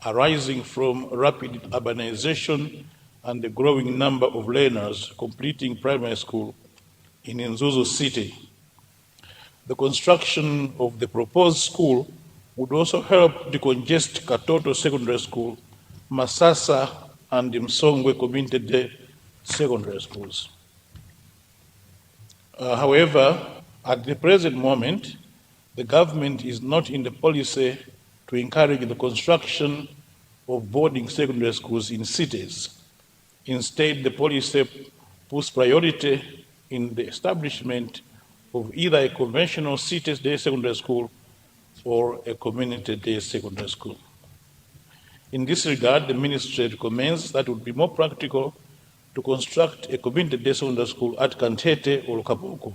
arising from rapid urbanization and the growing number of learners completing primary school in Mzuzu City. The construction of the proposed school would also help decongest Katoto Secondary School, Masasa, and Msongwe Community Day Secondary Schools. However, at the present moment, the government is not in the policy to encourage the construction of boarding secondary schools in cities. Instead, the policy puts priority in the establishment of either a conventional cities day secondary school or a community day secondary school. In this regard, the ministry recommends that it would be more practical to construct a community day secondary school at Kantete or Kaboko.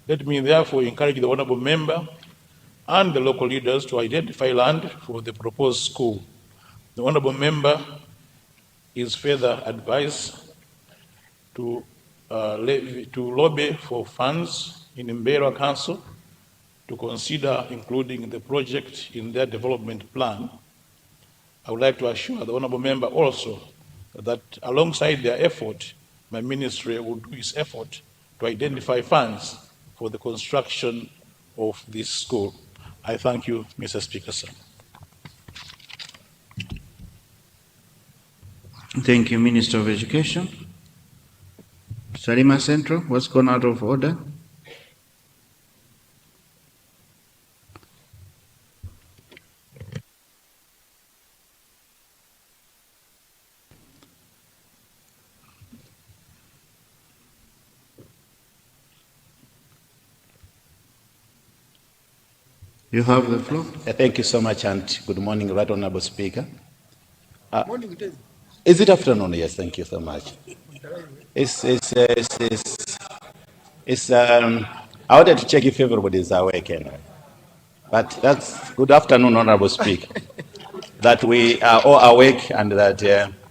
Let me therefore encourage the honorable member and the local leaders to identify land for the proposed school. The honorable member is further advised to lobby for funds in Mbeera Council to consider including the project in their development plan. I would like to assure the honorable member also that alongside their effort my ministry will do its effort to identify funds for the construction of this school. I thank you, Mr. Speaker, sir. Thank you, Minister of Education. Salima Central, what's gone out of order? You have the floor. Thank you so much, and good morning, Right Honorable Speaker. Morning. Is it afternoon? Yes, thank you so much. I wanted to check if everybody is awake, but that's good afternoon, Honorable Speaker. That we are all awake and that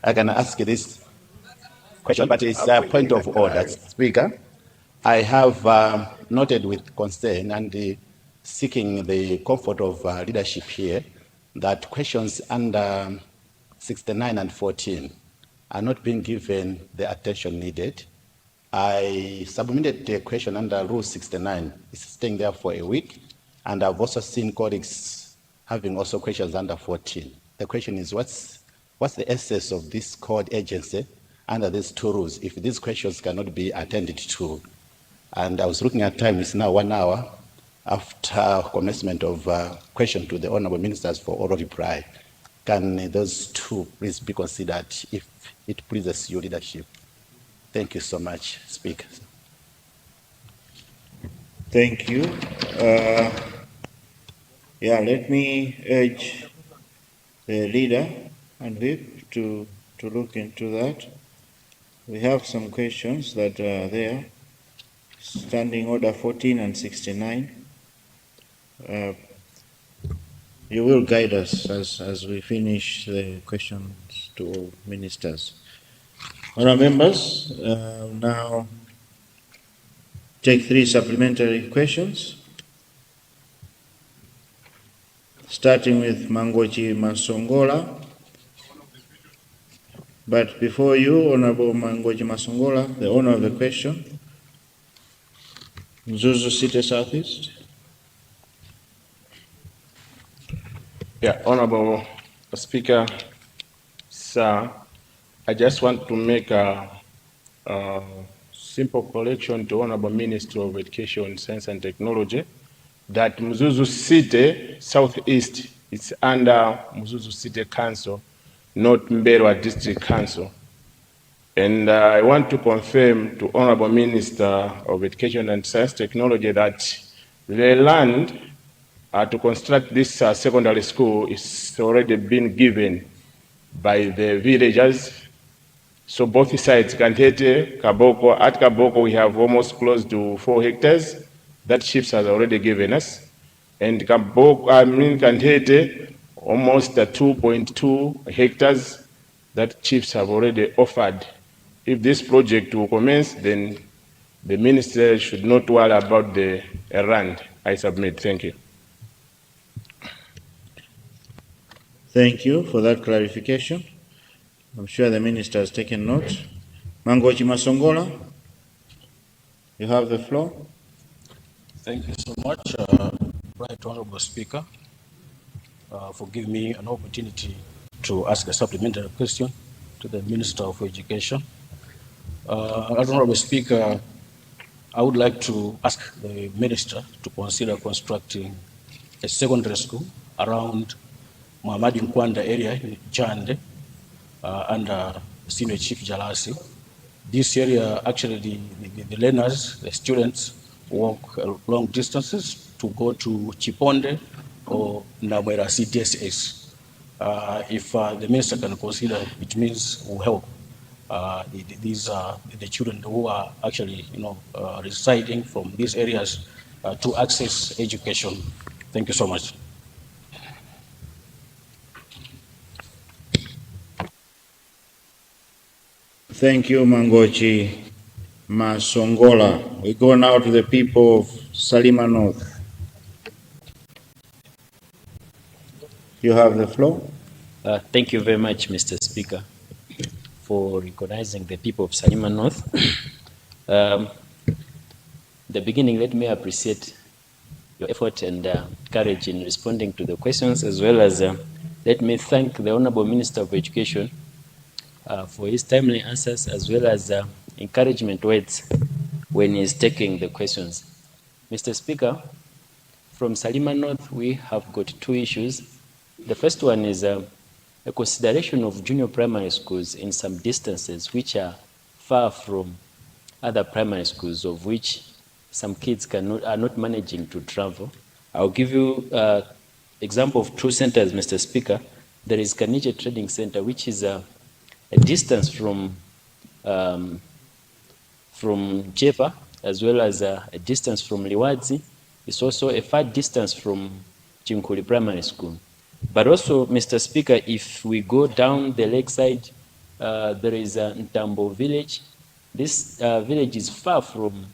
I can ask this question, but it's a point of order, Speaker. I have noted with concern and seeking the comfort of leadership here that questions under 69 and 14 are not being given the attention needed. I submitted a question under Rule 69. It's staying there for a week, and I've also seen colleagues having also questions under 14. The question is, what's the essence of this code agency under these two rules if these questions cannot be attended to? And I was looking at time, it's now 1 hour after commencement of question to the Honorable Ministers for oral reply. Can those two please be considered if it pleases your leadership? Thank you so much, Speaker. Thank you. Let me urge the leader and whip to look into that. We have some questions that are there. Standing Order 14 and 69. You will guide us as we finish the questions to all ministers. Honourable members, now take 3 supplementary questions, starting with Mangochi Masongola. But before you, Honourable Mangochi Masongola, the owner of the question, Mzuzu City Southeast. Yeah, Honorable Speaker, sir, I just want to make a simple correction to Honorable Minister of Education, Science and Technology that Mzuzu City Southeast is under Mzuzu City Council, not Mberwa District Council. And I want to confirm to Honorable Minister of Education and Science Technology that the land to construct this secondary school is already been given by the villagers. So both sides, Kantete, Kaboko, at Kaboko we have almost close to 4 hectares that chiefs has already given us. And Kaboko, Kantete, almost 2.2 hectares that chiefs have already offered. If this project will commence, then the minister should not worry about the land. I submit. Thank you. Thank you for that clarification. I'm sure the minister has taken note. Mangochi Masongola, you have the floor. Thank you so much, Right Honorable Speaker, for giving me an opportunity to ask a supplementary question to the Minister of Education. Right Honorable Speaker, I would like to ask the Minister to consider constructing a secondary school around Muhammad Nkwanda area in Jande, under Senior Chief Jalasi. This area, actually, the learners, the students, walk long distances to go to Chiponde or Namwera CTSS. If the minister can consider, it means will help these the children who are actually, residing from these areas to access education. Thank you so much. Thank you, Mangochi Masongola. We go now to the people of Salima North. You have the floor. Thank you very much, Mr. Speaker. for recognizing the people of Salima North. The beginning, let me appreciate your effort and courage in responding to the questions, as well as let me thank the Honorable Minister of Education for his timely answers, as well as encouragement words when he's taking the questions. Mr. Speaker, from Salima North, we have got two issues. The first one is a consideration of junior primary schools in some distances which are far from other primary schools, of which some kids are not managing to travel. I'll give you example of two centers, Mr. Speaker. There is Kanije Trading Center, which is a distance from Chepa, as well as a distance from Liwadzi. It's also a far distance from Chinkuli Primary School. But also, Mr. Speaker, if we go down the lakeside, there is a Ntambo village. This village is far from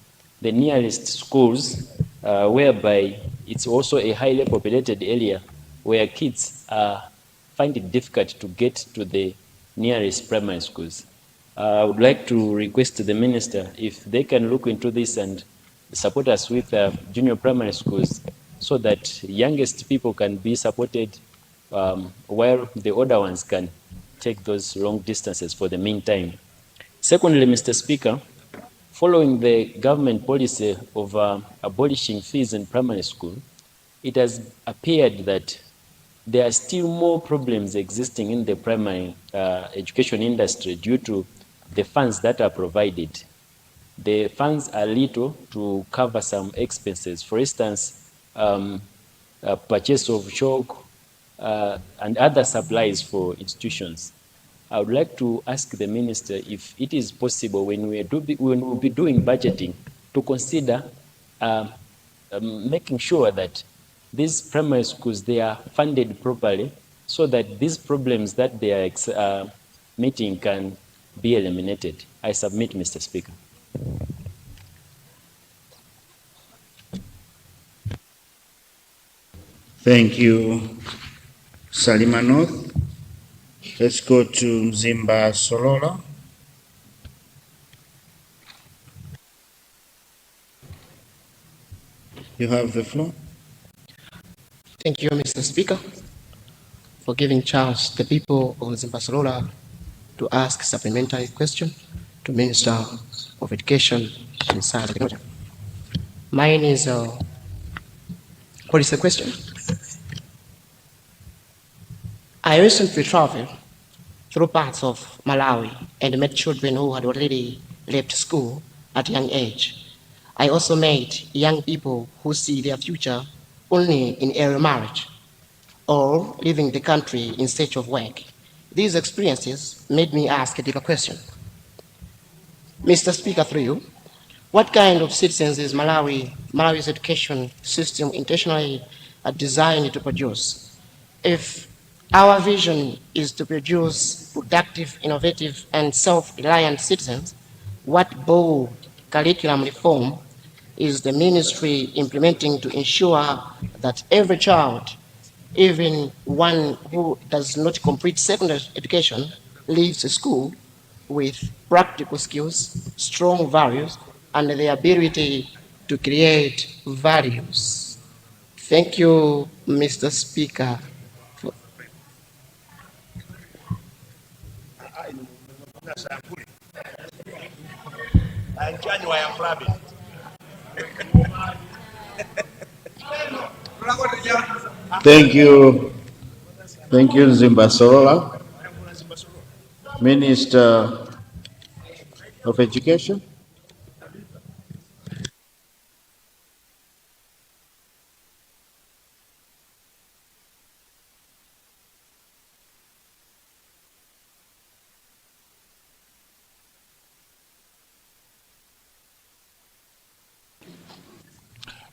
the nearest schools, whereby it's also a highly populated area where kids find it difficult to get to the nearest primary schools. I would like to request the minister if they can look into this and support us with junior primary schools so that youngest people can be supported while the older ones can take those long distances for the meantime. Secondly, Mr. Speaker, following the government policy of abolishing fees in primary school, it has appeared that there are still more problems existing in the primary education industry due to the funds that are provided. The funds are little to cover some expenses. For instance, purchase of chalk and other supplies for institutions. I would like to ask the minister if it is possible when we'll be doing budgeting to consider making sure that these primary schools, they are funded properly so that these problems that they are meeting can be eliminated. I submit, Mr. Speaker. Thank you, Salima North. Let's go to Mzimba Solola. You have the floor. Thank you, Mr. Speaker, for giving chance to the people of Mzimba Solola to ask supplementary question to Minister of Education and Science and Technology. Mine is, what is the question? I recently traveled through parts of Malawi and met children who had already left school at a young age. I also met young people who see their future only in early marriage or leaving the country in search of work. These experiences made me ask a deeper question. Mr. Speaker, through you, what kind of citizens is Malawi's education system intentionally designed to produce? If our vision is to produce productive, innovative, and self-reliant citizens, what bold curriculum reform is the ministry implementing to ensure that every child, even one who does not complete secondary education, leaves school with practical skills, strong values, and the ability to create values? Thank you, Mr. Speaker. Thank you. Thank you, Mzimba Solola. Minister of Education.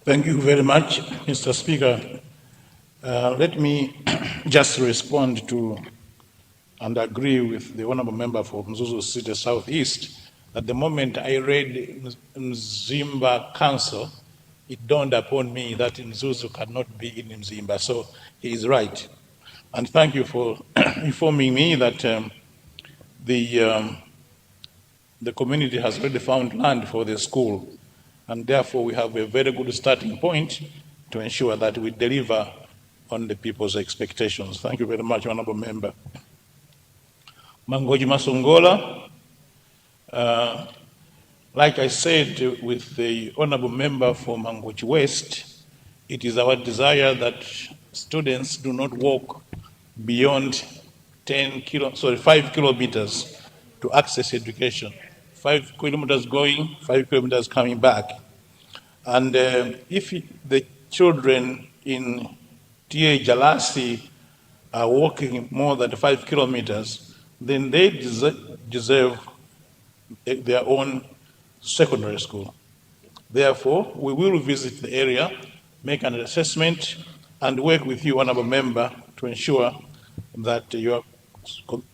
Thank you very much, Mr. Speaker. Let me just respond to and agree with the honorable member for Mzuzu City Southeast. At the moment I read Mzimba Council, it dawned upon me that Mzuzu cannot be in Mzimba, so he is right. And thank you for informing me that the community has already found land for the school, and therefore we have a very good starting point to ensure that we deliver on the people's expectations. Thank you very much, Honorable Member. Mangoji Masongola, like I said with the Honorable Member for Mangoji West, it is our desire that students do not walk beyond 5 kilometers to access education. 5 kilometers going, 5 kilometers coming back. And if the children in TA Jalasi are walking more than 5 kilometers, then they deserve their own secondary school. Therefore, we will visit the area, make an assessment, and work with you, Honorable Member, to ensure that your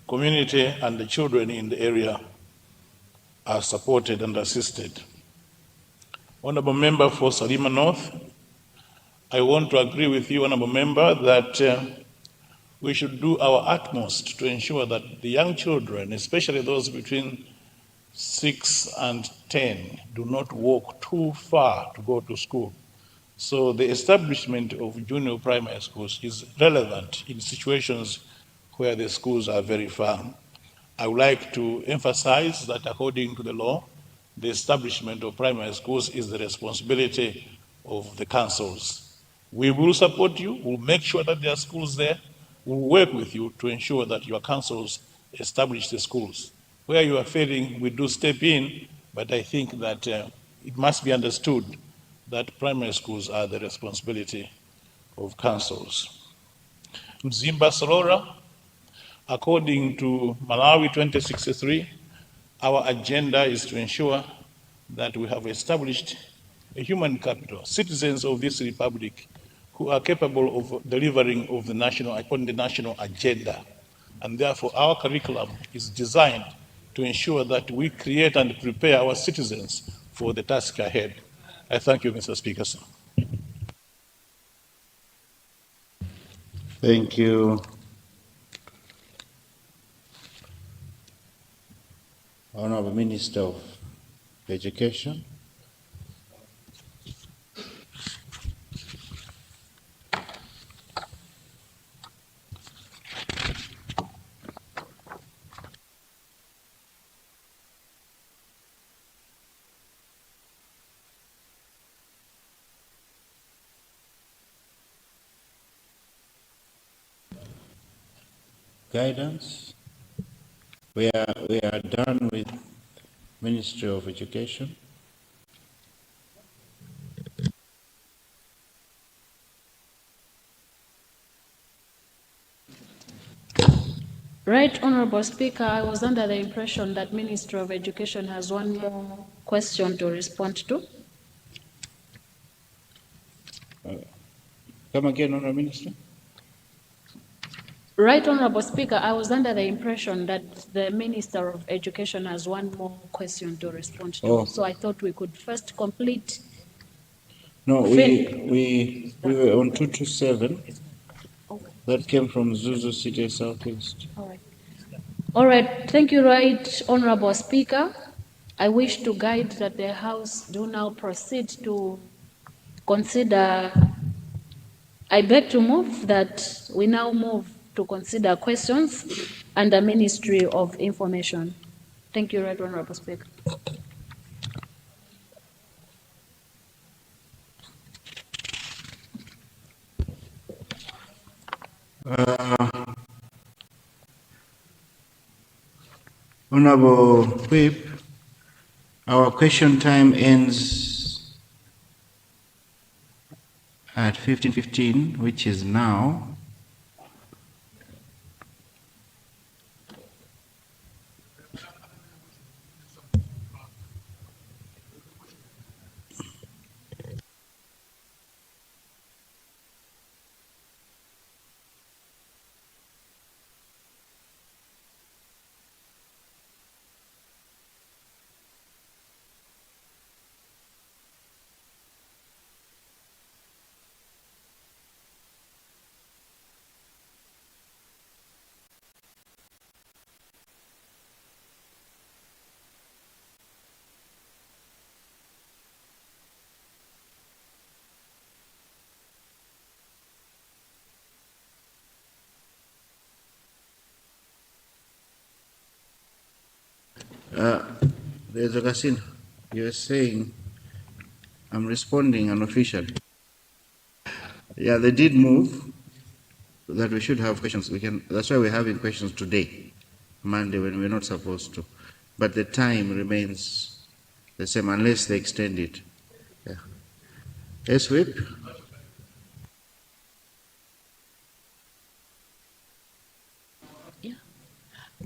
community and the children in the area are supported and assisted. Honorable Member for Salima North, I want to agree with you, Honorable Member, that we should do our utmost to ensure that the young children, especially those between 6 and 10, do not walk too far to go to school. So the establishment of junior primary schools is relevant in situations where the schools are very far. I would like to emphasize that according to the law, the establishment of primary schools is the responsibility of the councils. We will support you, we'll make sure that there are schools there, we'll work with you to ensure that your councils establish the schools. Where you are failing, we do step in, but I think that it must be understood that primary schools are the responsibility of councils. Mzimba Sorora, according to Malawi 2063, our agenda is to ensure that we have established a human capital, citizens of this republic who are capable of delivering on the national agenda. And therefore our curriculum is designed to ensure that we create and prepare our citizens for the task ahead. I thank you, Mr. Speaker, sir. Thank you. Honorable Minister of Education. Guidance. We are done with Ministry of Education. Right, Honorable Speaker, I was under the impression that Ministry of Education has one more question to respond to. Come again, Honorable Minister. Right, Honorable Speaker, I was under the impression that the Minister of Education has one more question to respond to. Oh. So I thought we could first complete. No, we were on 227. Okay. That came from Zuzu City Southeast. All right. All right. Thank you, right, Honorable Speaker. I wish to guide that the House do now proceed to consider. I beg to move that we now move to consider questions under Ministry of Information. Thank you, right, Honorable Speaker. Honorable Whip, our question time ends at 15:15, which is now. There's a casino. You're saying I'm responding unofficially. Yeah, they did move that we should have questions. That's why we're having questions today, Monday, when we're not supposed to. But the time remains the same unless they extend it. Yeah. Yes, Whip?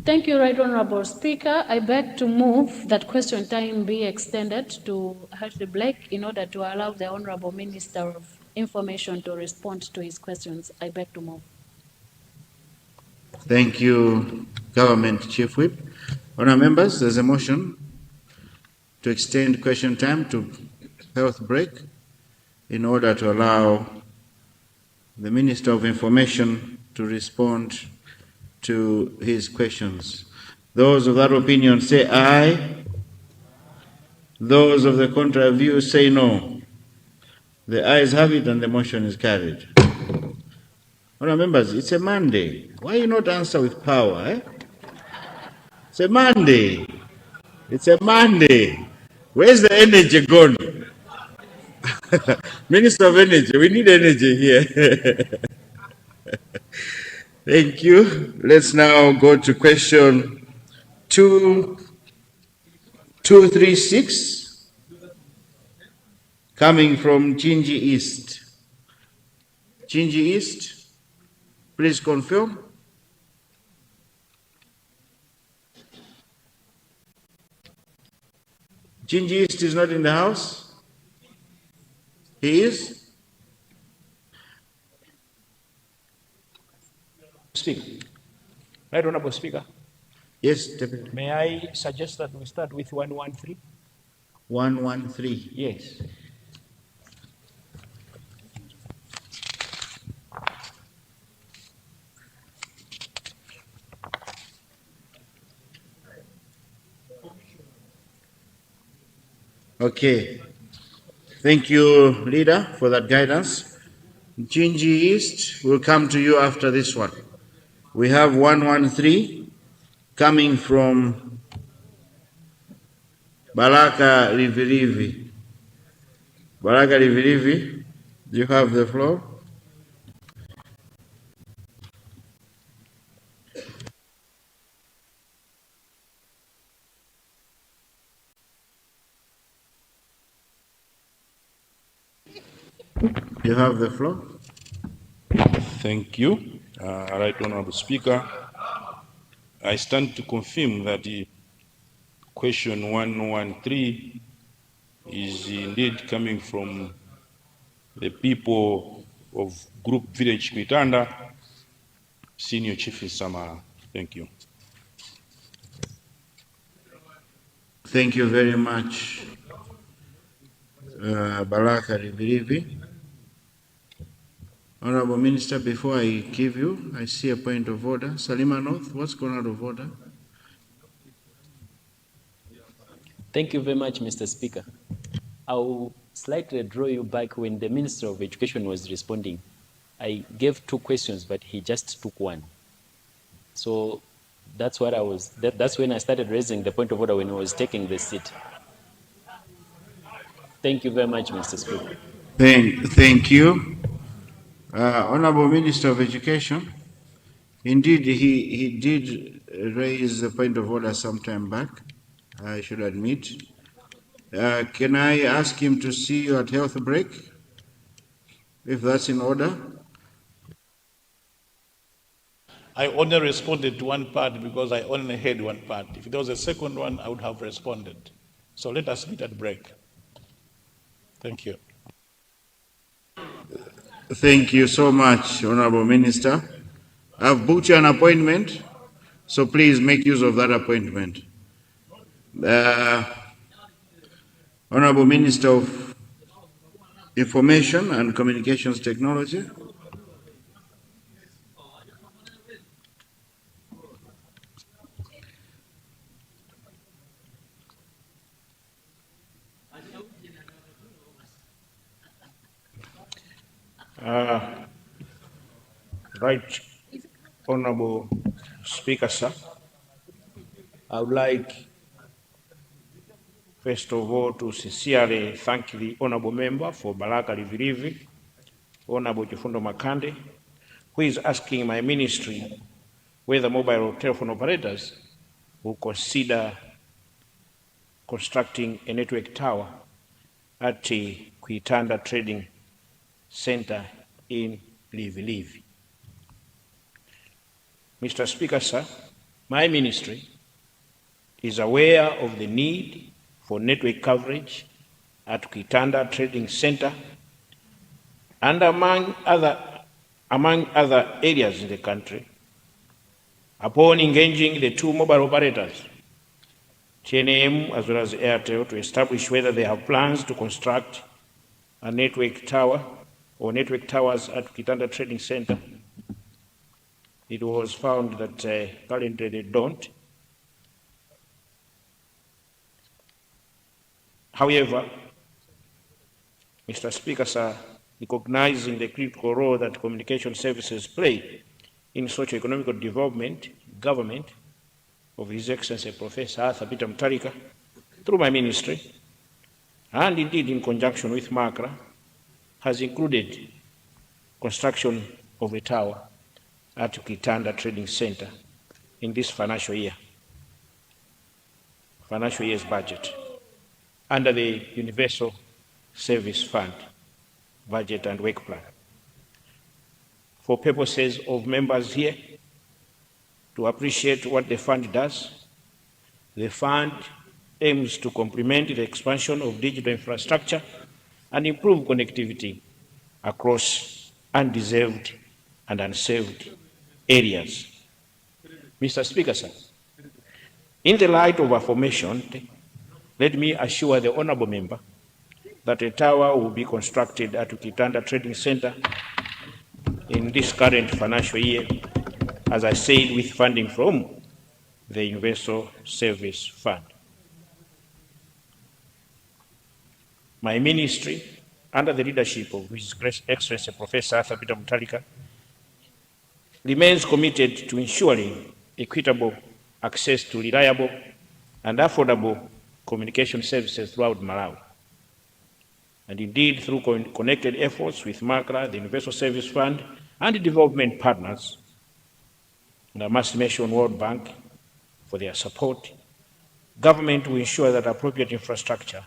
Thank you, Right Honorable Speaker. I beg to move that question time be extended to Hartley Blake in order to allow the Honorable Minister of Information to respond to his questions. I beg to move. Thank you, Government Chief Whip. Honourable members, there's a motion to extend question time to health break in order to allow the Minister of Information to respond to his questions. Those of that opinion say aye. Those of the contrary view say no. The ayes have it and the motion is carried. Honourable members, it's a Monday. Why you not answer with power? Eh? It's a Monday. It's a Monday. Where's the energy gone? Minister of Energy, we need energy here. Thank you. Let's now go to question 236, coming from Chinji East. Chinji East, please confirm. Chinji East is not in the house? He is? Speak. Right Honorable Speaker. Yes, Deputy. May I suggest that we start with 113? 113. Yes. Okay. Thank you, Leader, for that guidance. Chinji East will come to you after this one. We have 113 coming from Baraka Rivirivi. Baraka Rivirivi, you have the floor. You have the floor. Thank you. Right Honorable Speaker, I stand to confirm that the question 113 is indeed coming from the people of Group Village Mitanda, Senior Chief in Samara. Thank you. Thank you very much, Baraka Rivirivi. Honorable Minister, before I give you, I see a point of order. Salima North, what's gone out of order? Thank you very much, Mr. Speaker. I'll slightly draw you back when the Minister of Education was responding. I gave 2 questions, but he just took 1. So that's what that's when I started raising the point of order when he was taking the seat. Thank you very much, Mr. Speaker. Thank you. Honorable Minister of Education, indeed he did raise the point of order some time back, I should admit. Can I ask him to see you at health break, if that's in order? I only responded to one part because I only heard one part. If there was a second one, I would have responded. So let us meet at break. Thank you. Thank you so much, Honorable Minister. I've booked you an appointment, so please make use of that appointment. Honorable Minister of Information and Communications Technology. Right Honorable Speaker, sir, I would like first of all, to sincerely thank the honorable member for Baraka Livilivi, Honorable Chifundo Makande, who is asking my ministry whether mobile telephone operators will consider constructing a network tower at the Kuitanda Trading Center in Livilivi. Mr. Speaker, sir, my ministry is aware of the need for network coverage at Kuitanda Trading Center and among other areas in the country. Upon engaging the two mobile operators, TNM as well as Airtel, to establish whether they have plans to construct a network tower or network towers at Kuitanda Trading Center, it was found that currently they don't. However, Mr. Speaker, sir, recognizing the critical role that communication services play in socio-economic development, government of His Excellency Professor Arthur Peter Mutharika, through my ministry, and indeed in conjunction with MACRA, has included construction of a tower at Kuitanda Trading Center in this financial year's budget, under the Universal Service Fund budget and work plan. For purposes of members here to appreciate what the fund does, the fund aims to complement the expansion of digital infrastructure and improve connectivity across undeserved and unserved areas. Mr. Speaker, sir, in the light of aforementioned, let me assure the honorable member that a tower will be constructed at Kuitanda Trading Center in this current financial year, as I said, with funding from the Universal Service Fund. My ministry, under the leadership of His Excellency Professor Arthur Peter Mutharika, remains committed to ensuring equitable access to reliable and affordable communication services throughout Malawi. And indeed, through connected efforts with MACRA, the Universal Service Fund, and development partners, and I must mention World Bank for their support, government will ensure that appropriate infrastructure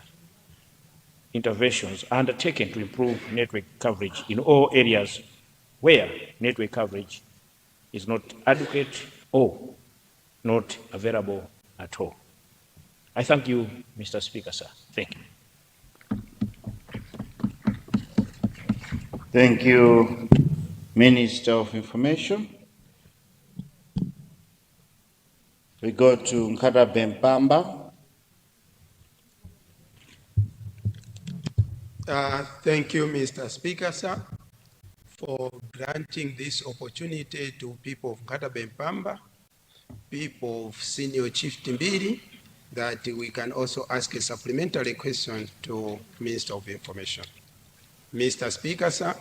interventions are undertaken to improve network coverage in all areas where network coverage is not adequate or not available at all. I thank you, Mr. Speaker, sir. Thank you. Thank you, Minister of Information. We go to Nkata Bempamba. Thank you, Mr. Speaker, sir, for granting this opportunity to people of Nkata Bempamba, people of Senior Chief Timbiri, that we can also ask a supplementary question to Minister of Information. Mr. Speaker, sir,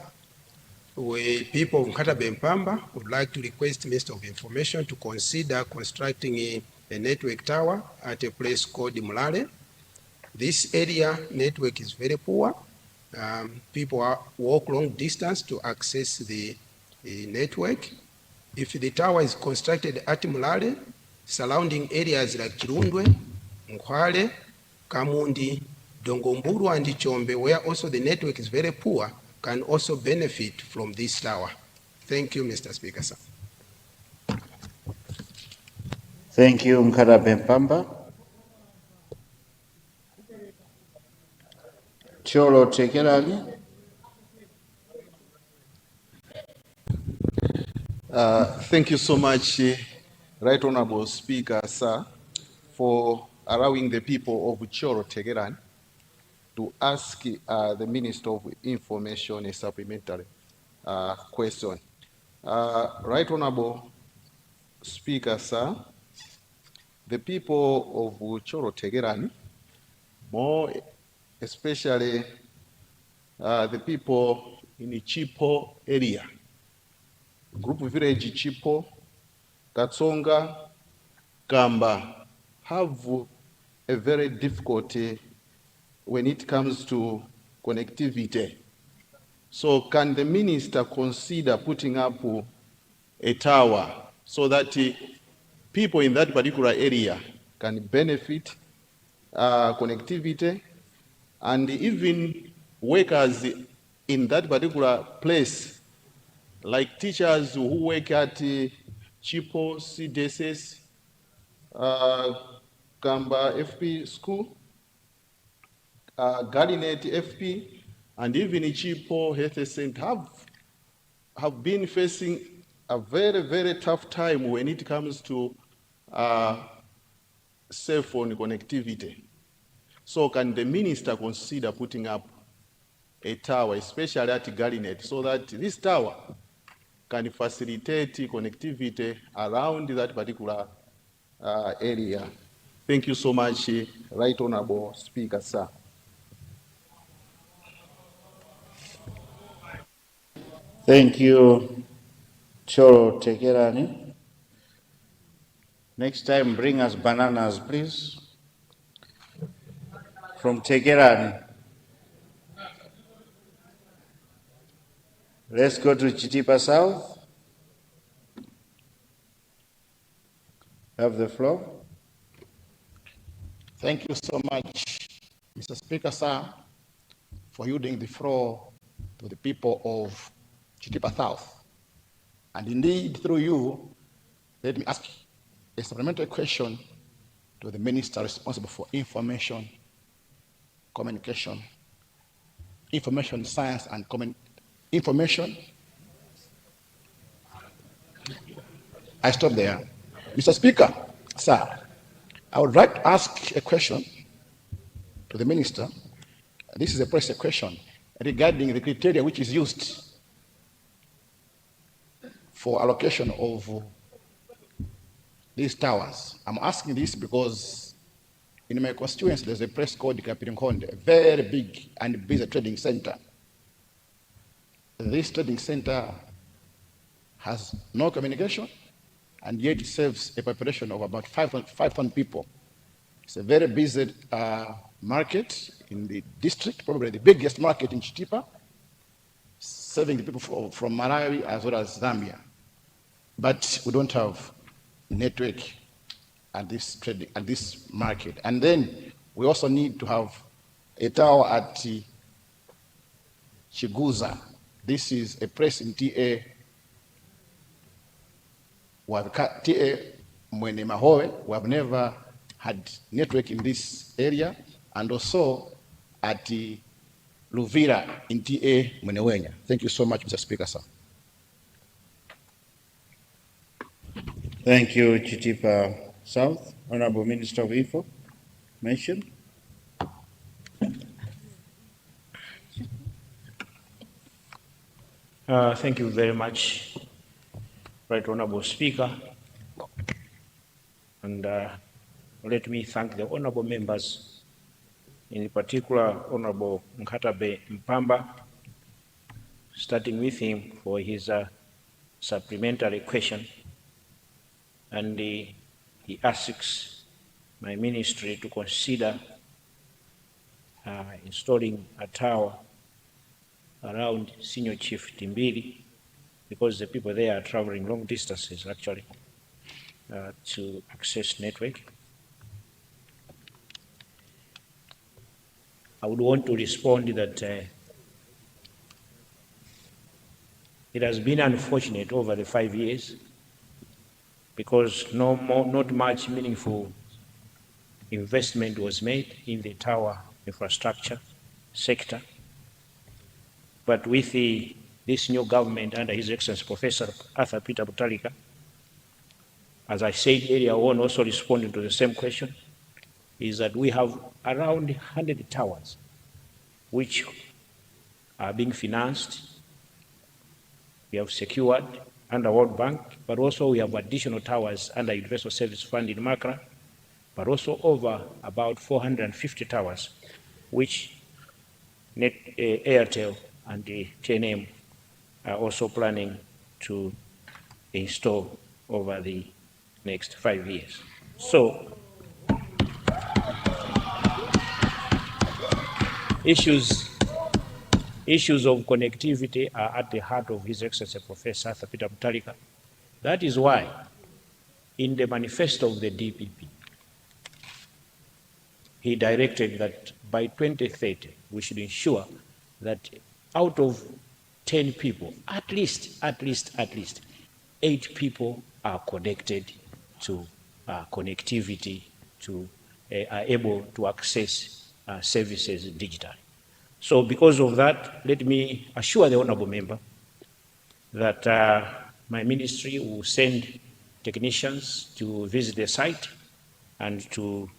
we people of Nkata Bempamba would like to request Minister of Information to consider constructing a network tower at a place called Mulale. This area network is very poor. People walk long distance to access the network. If the tower is constructed at Mulale, surrounding areas like Chirundwe, Nkwale, Kamundi, Dongomburu, and Chombe, where also the network is very poor, can also benefit from this tower. Thank you, Mr. Speaker, sir. Thank you, Nkata Bempamba. Cholo Tekerali. Thank you so much, Right Honorable Speaker, sir, for allowing the people of Cholo Tegerani to ask the Minister of Information a supplementary question. Right Honorable Speaker, sir, the people of Cholo Tegerani, more especially the people in the Chipo area, Group Village Chipo, Katsonga, Kamba, have a very difficult when it comes to connectivity. So can the minister consider putting up a tower so that people in that particular area can benefit connectivity, and even workers in that particular place, like teachers who work at Chipo, CDSS, Gamba FP school, Garlinet FP, and even Chipo Health Center have been facing a very, very tough time when it comes to cell phone connectivity. So can the minister consider putting up a tower, especially at Garlinet, so that this tower can facilitate connectivity around that particular area? Thank you so much, Right Honorable Speaker, sir. Thank you, Choro Tekerani. Next time, bring us bananas, please. From Tekerani. Let's go to Chitipa South. Have the floor. Thank you so much, Mr. Speaker, sir, for yielding the floor to the people of Chitipa South. And indeed, through you, let me ask a supplementary question to the minister responsible for information, communication, information science and information. I stop there. Mr. Speaker, sir, I would like to ask a question to the minister. This is a press question regarding the criteria which is used for allocation of these towers. I'm asking this because in my constituency there's a place called Kapirinkonde, a very big and busy trading center. This trading center has no communication, and yet it serves a population of about 500 people. It's a very busy market in the district, probably the biggest market in Chitipa, serving the people from Malawi as well as Zambia. But we don't have network at this market. And then we also need to have a tower at Chiguza. This is a place in TA Mwene Mahoe. We have never had network in this area, and also at Luvira in TA Mwenewenya. Thank you so much, Mr. Speaker, sir. Thank you, Chitipa South. Honorable Minister of Information. Thank you very much, Right Honorable Speaker. And let me thank the honorable members, in particular Honorable Nkatabe Mpamba, starting with him for his supplementary question. And he asks my ministry to consider installing a tower around Senior Chief Timbiri, because the people there are traveling long distances actually to access network. I would want to respond that it has been unfortunate over the 5 years, because not much meaningful investment was made in the tower infrastructure sector. But with this new government under His Excellency Professor Arthur Peter Mutharika, as I said earlier on, also responding to the same question, is that we have around 100 towers which are being financed. We have secured under World Bank, but also we have additional towers under Universal Service Fund in Makra, but also over about 450 towers, which Airtel and the TNM are also planning to install over the next 5 years. So, issues of connectivity are at the heart of His Excellency Professor Arthur Peter Mutharika. That is why in the manifesto of the DPP, he directed that by 2030, we should ensure that out of 10 people, at least 8 people are connected to connectivity, are able to access services digitally. So because of that, let me assure the honorable member that my ministry will send technicians to visit the site and to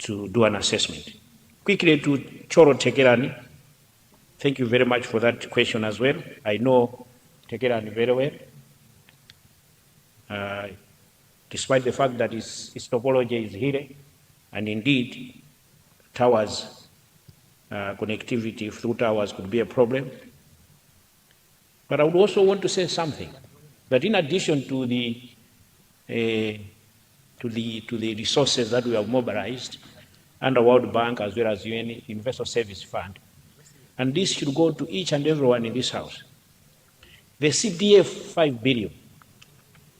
do an assessment. Quickly to Choro Tekerani, thank you very much for that question as well. I know Tekerani very well. Despite the fact that its topology is here, and indeed towers, connectivity through towers could be a problem. But I would also want to say something, that in addition to the resources that we have mobilized under World Bank as well as UN Universal Service Fund, and this should go to each and everyone in this house, the CDF 5 billion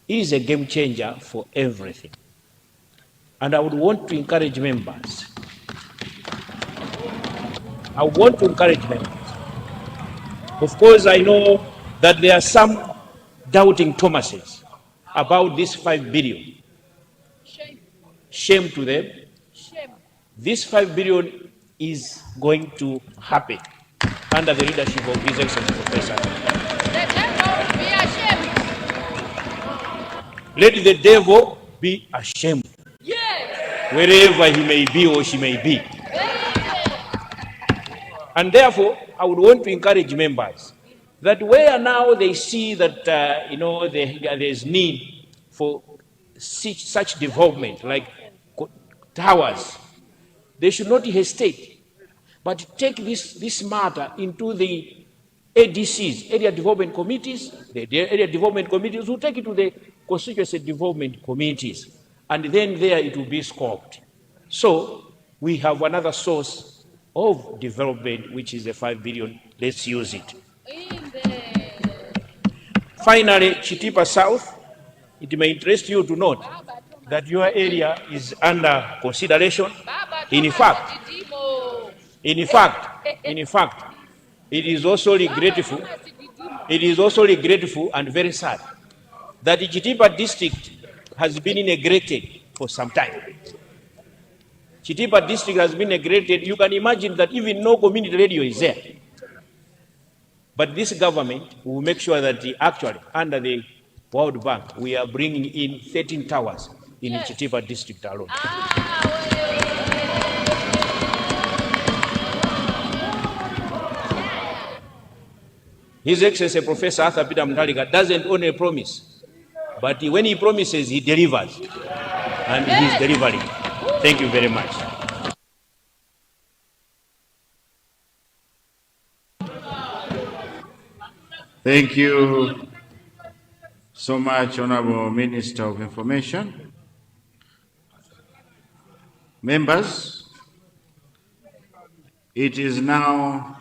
is a game changer for everything. And I would want to encourage members. Of course, I know that there are some doubting Thomases about this 5 billion. Shame to them. This 5 billion is going to happen under the leadership of His Excellency Professor. Let the devil be ashamed. Yes. Wherever he may be or she may be. And therefore, I would want to encourage members that where now they see that there's need for such development like towers, they should not hesitate, but take this matter into the ADCs, area development committees. The area development committees will take it to the constituency development committees, and then there it will be scoped. So we have another source of development, which is the 5 billion. Let's use it. Finally, Chitipa South, it may interest you to note that your area is under consideration. In fact, it is also regretful. It is also regretful and very sad that the Chitipa district has been neglected for some time. Chitipa district has been neglected. You can imagine that even no community radio is there. But this government will make sure that actually, under the World Bank, we are bringing in 13 towers in Chitipa district alone. His Excellency Professor Arthur Peter Mutharika doesn't only promise, but when he promises, he delivers. And he's delivering. Thank you very much. Thank you so much, Honorable Minister of Information. Members, it is now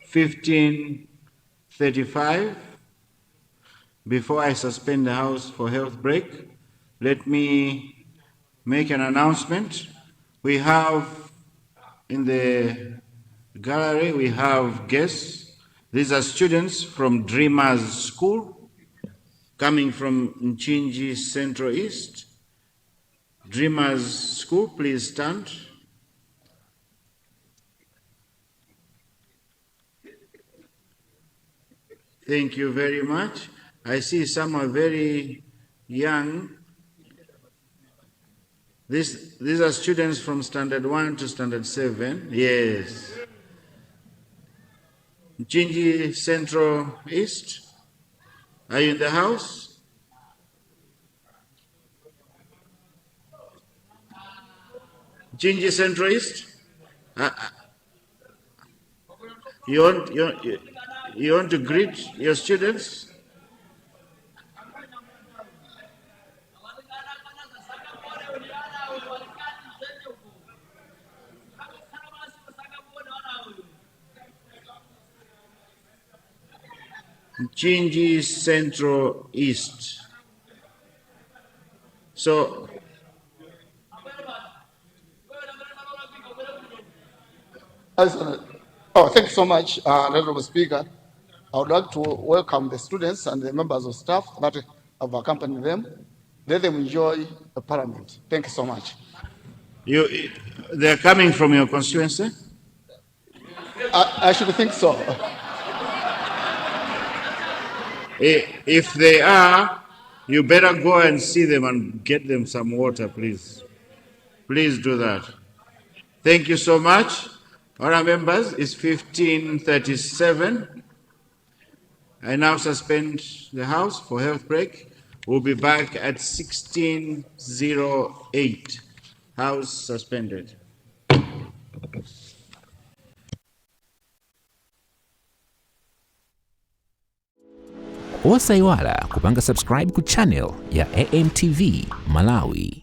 15:35. Before I suspend the House for health break, let me make an announcement. We have in the gallery, we have guests. These are students from Dreamers School, coming from Nchinji Central East. Dreamers School, please stand. Thank you very much. I see some are very young. These are students from Standard 1 to Standard 7. Yes. Nchinji Central East, are you in the house? Nchinji Central East? You want to greet your students? Mchinji Central East. So, Thank you so much, Honorable Speaker. I would like to welcome the students and the members of staff that have accompanied them. Let them enjoy the parliament. Thank you so much. they're coming from your constituency? I should think so. If they are, you better go and see them and get them some water, please. Please do that. Thank you so much. Honourable members, it's 15:37. I now suspend the House for health break. We'll be back at 16:08. House suspended. Osaiwala kupanga subscribe ku channel ya AMTV Malawi.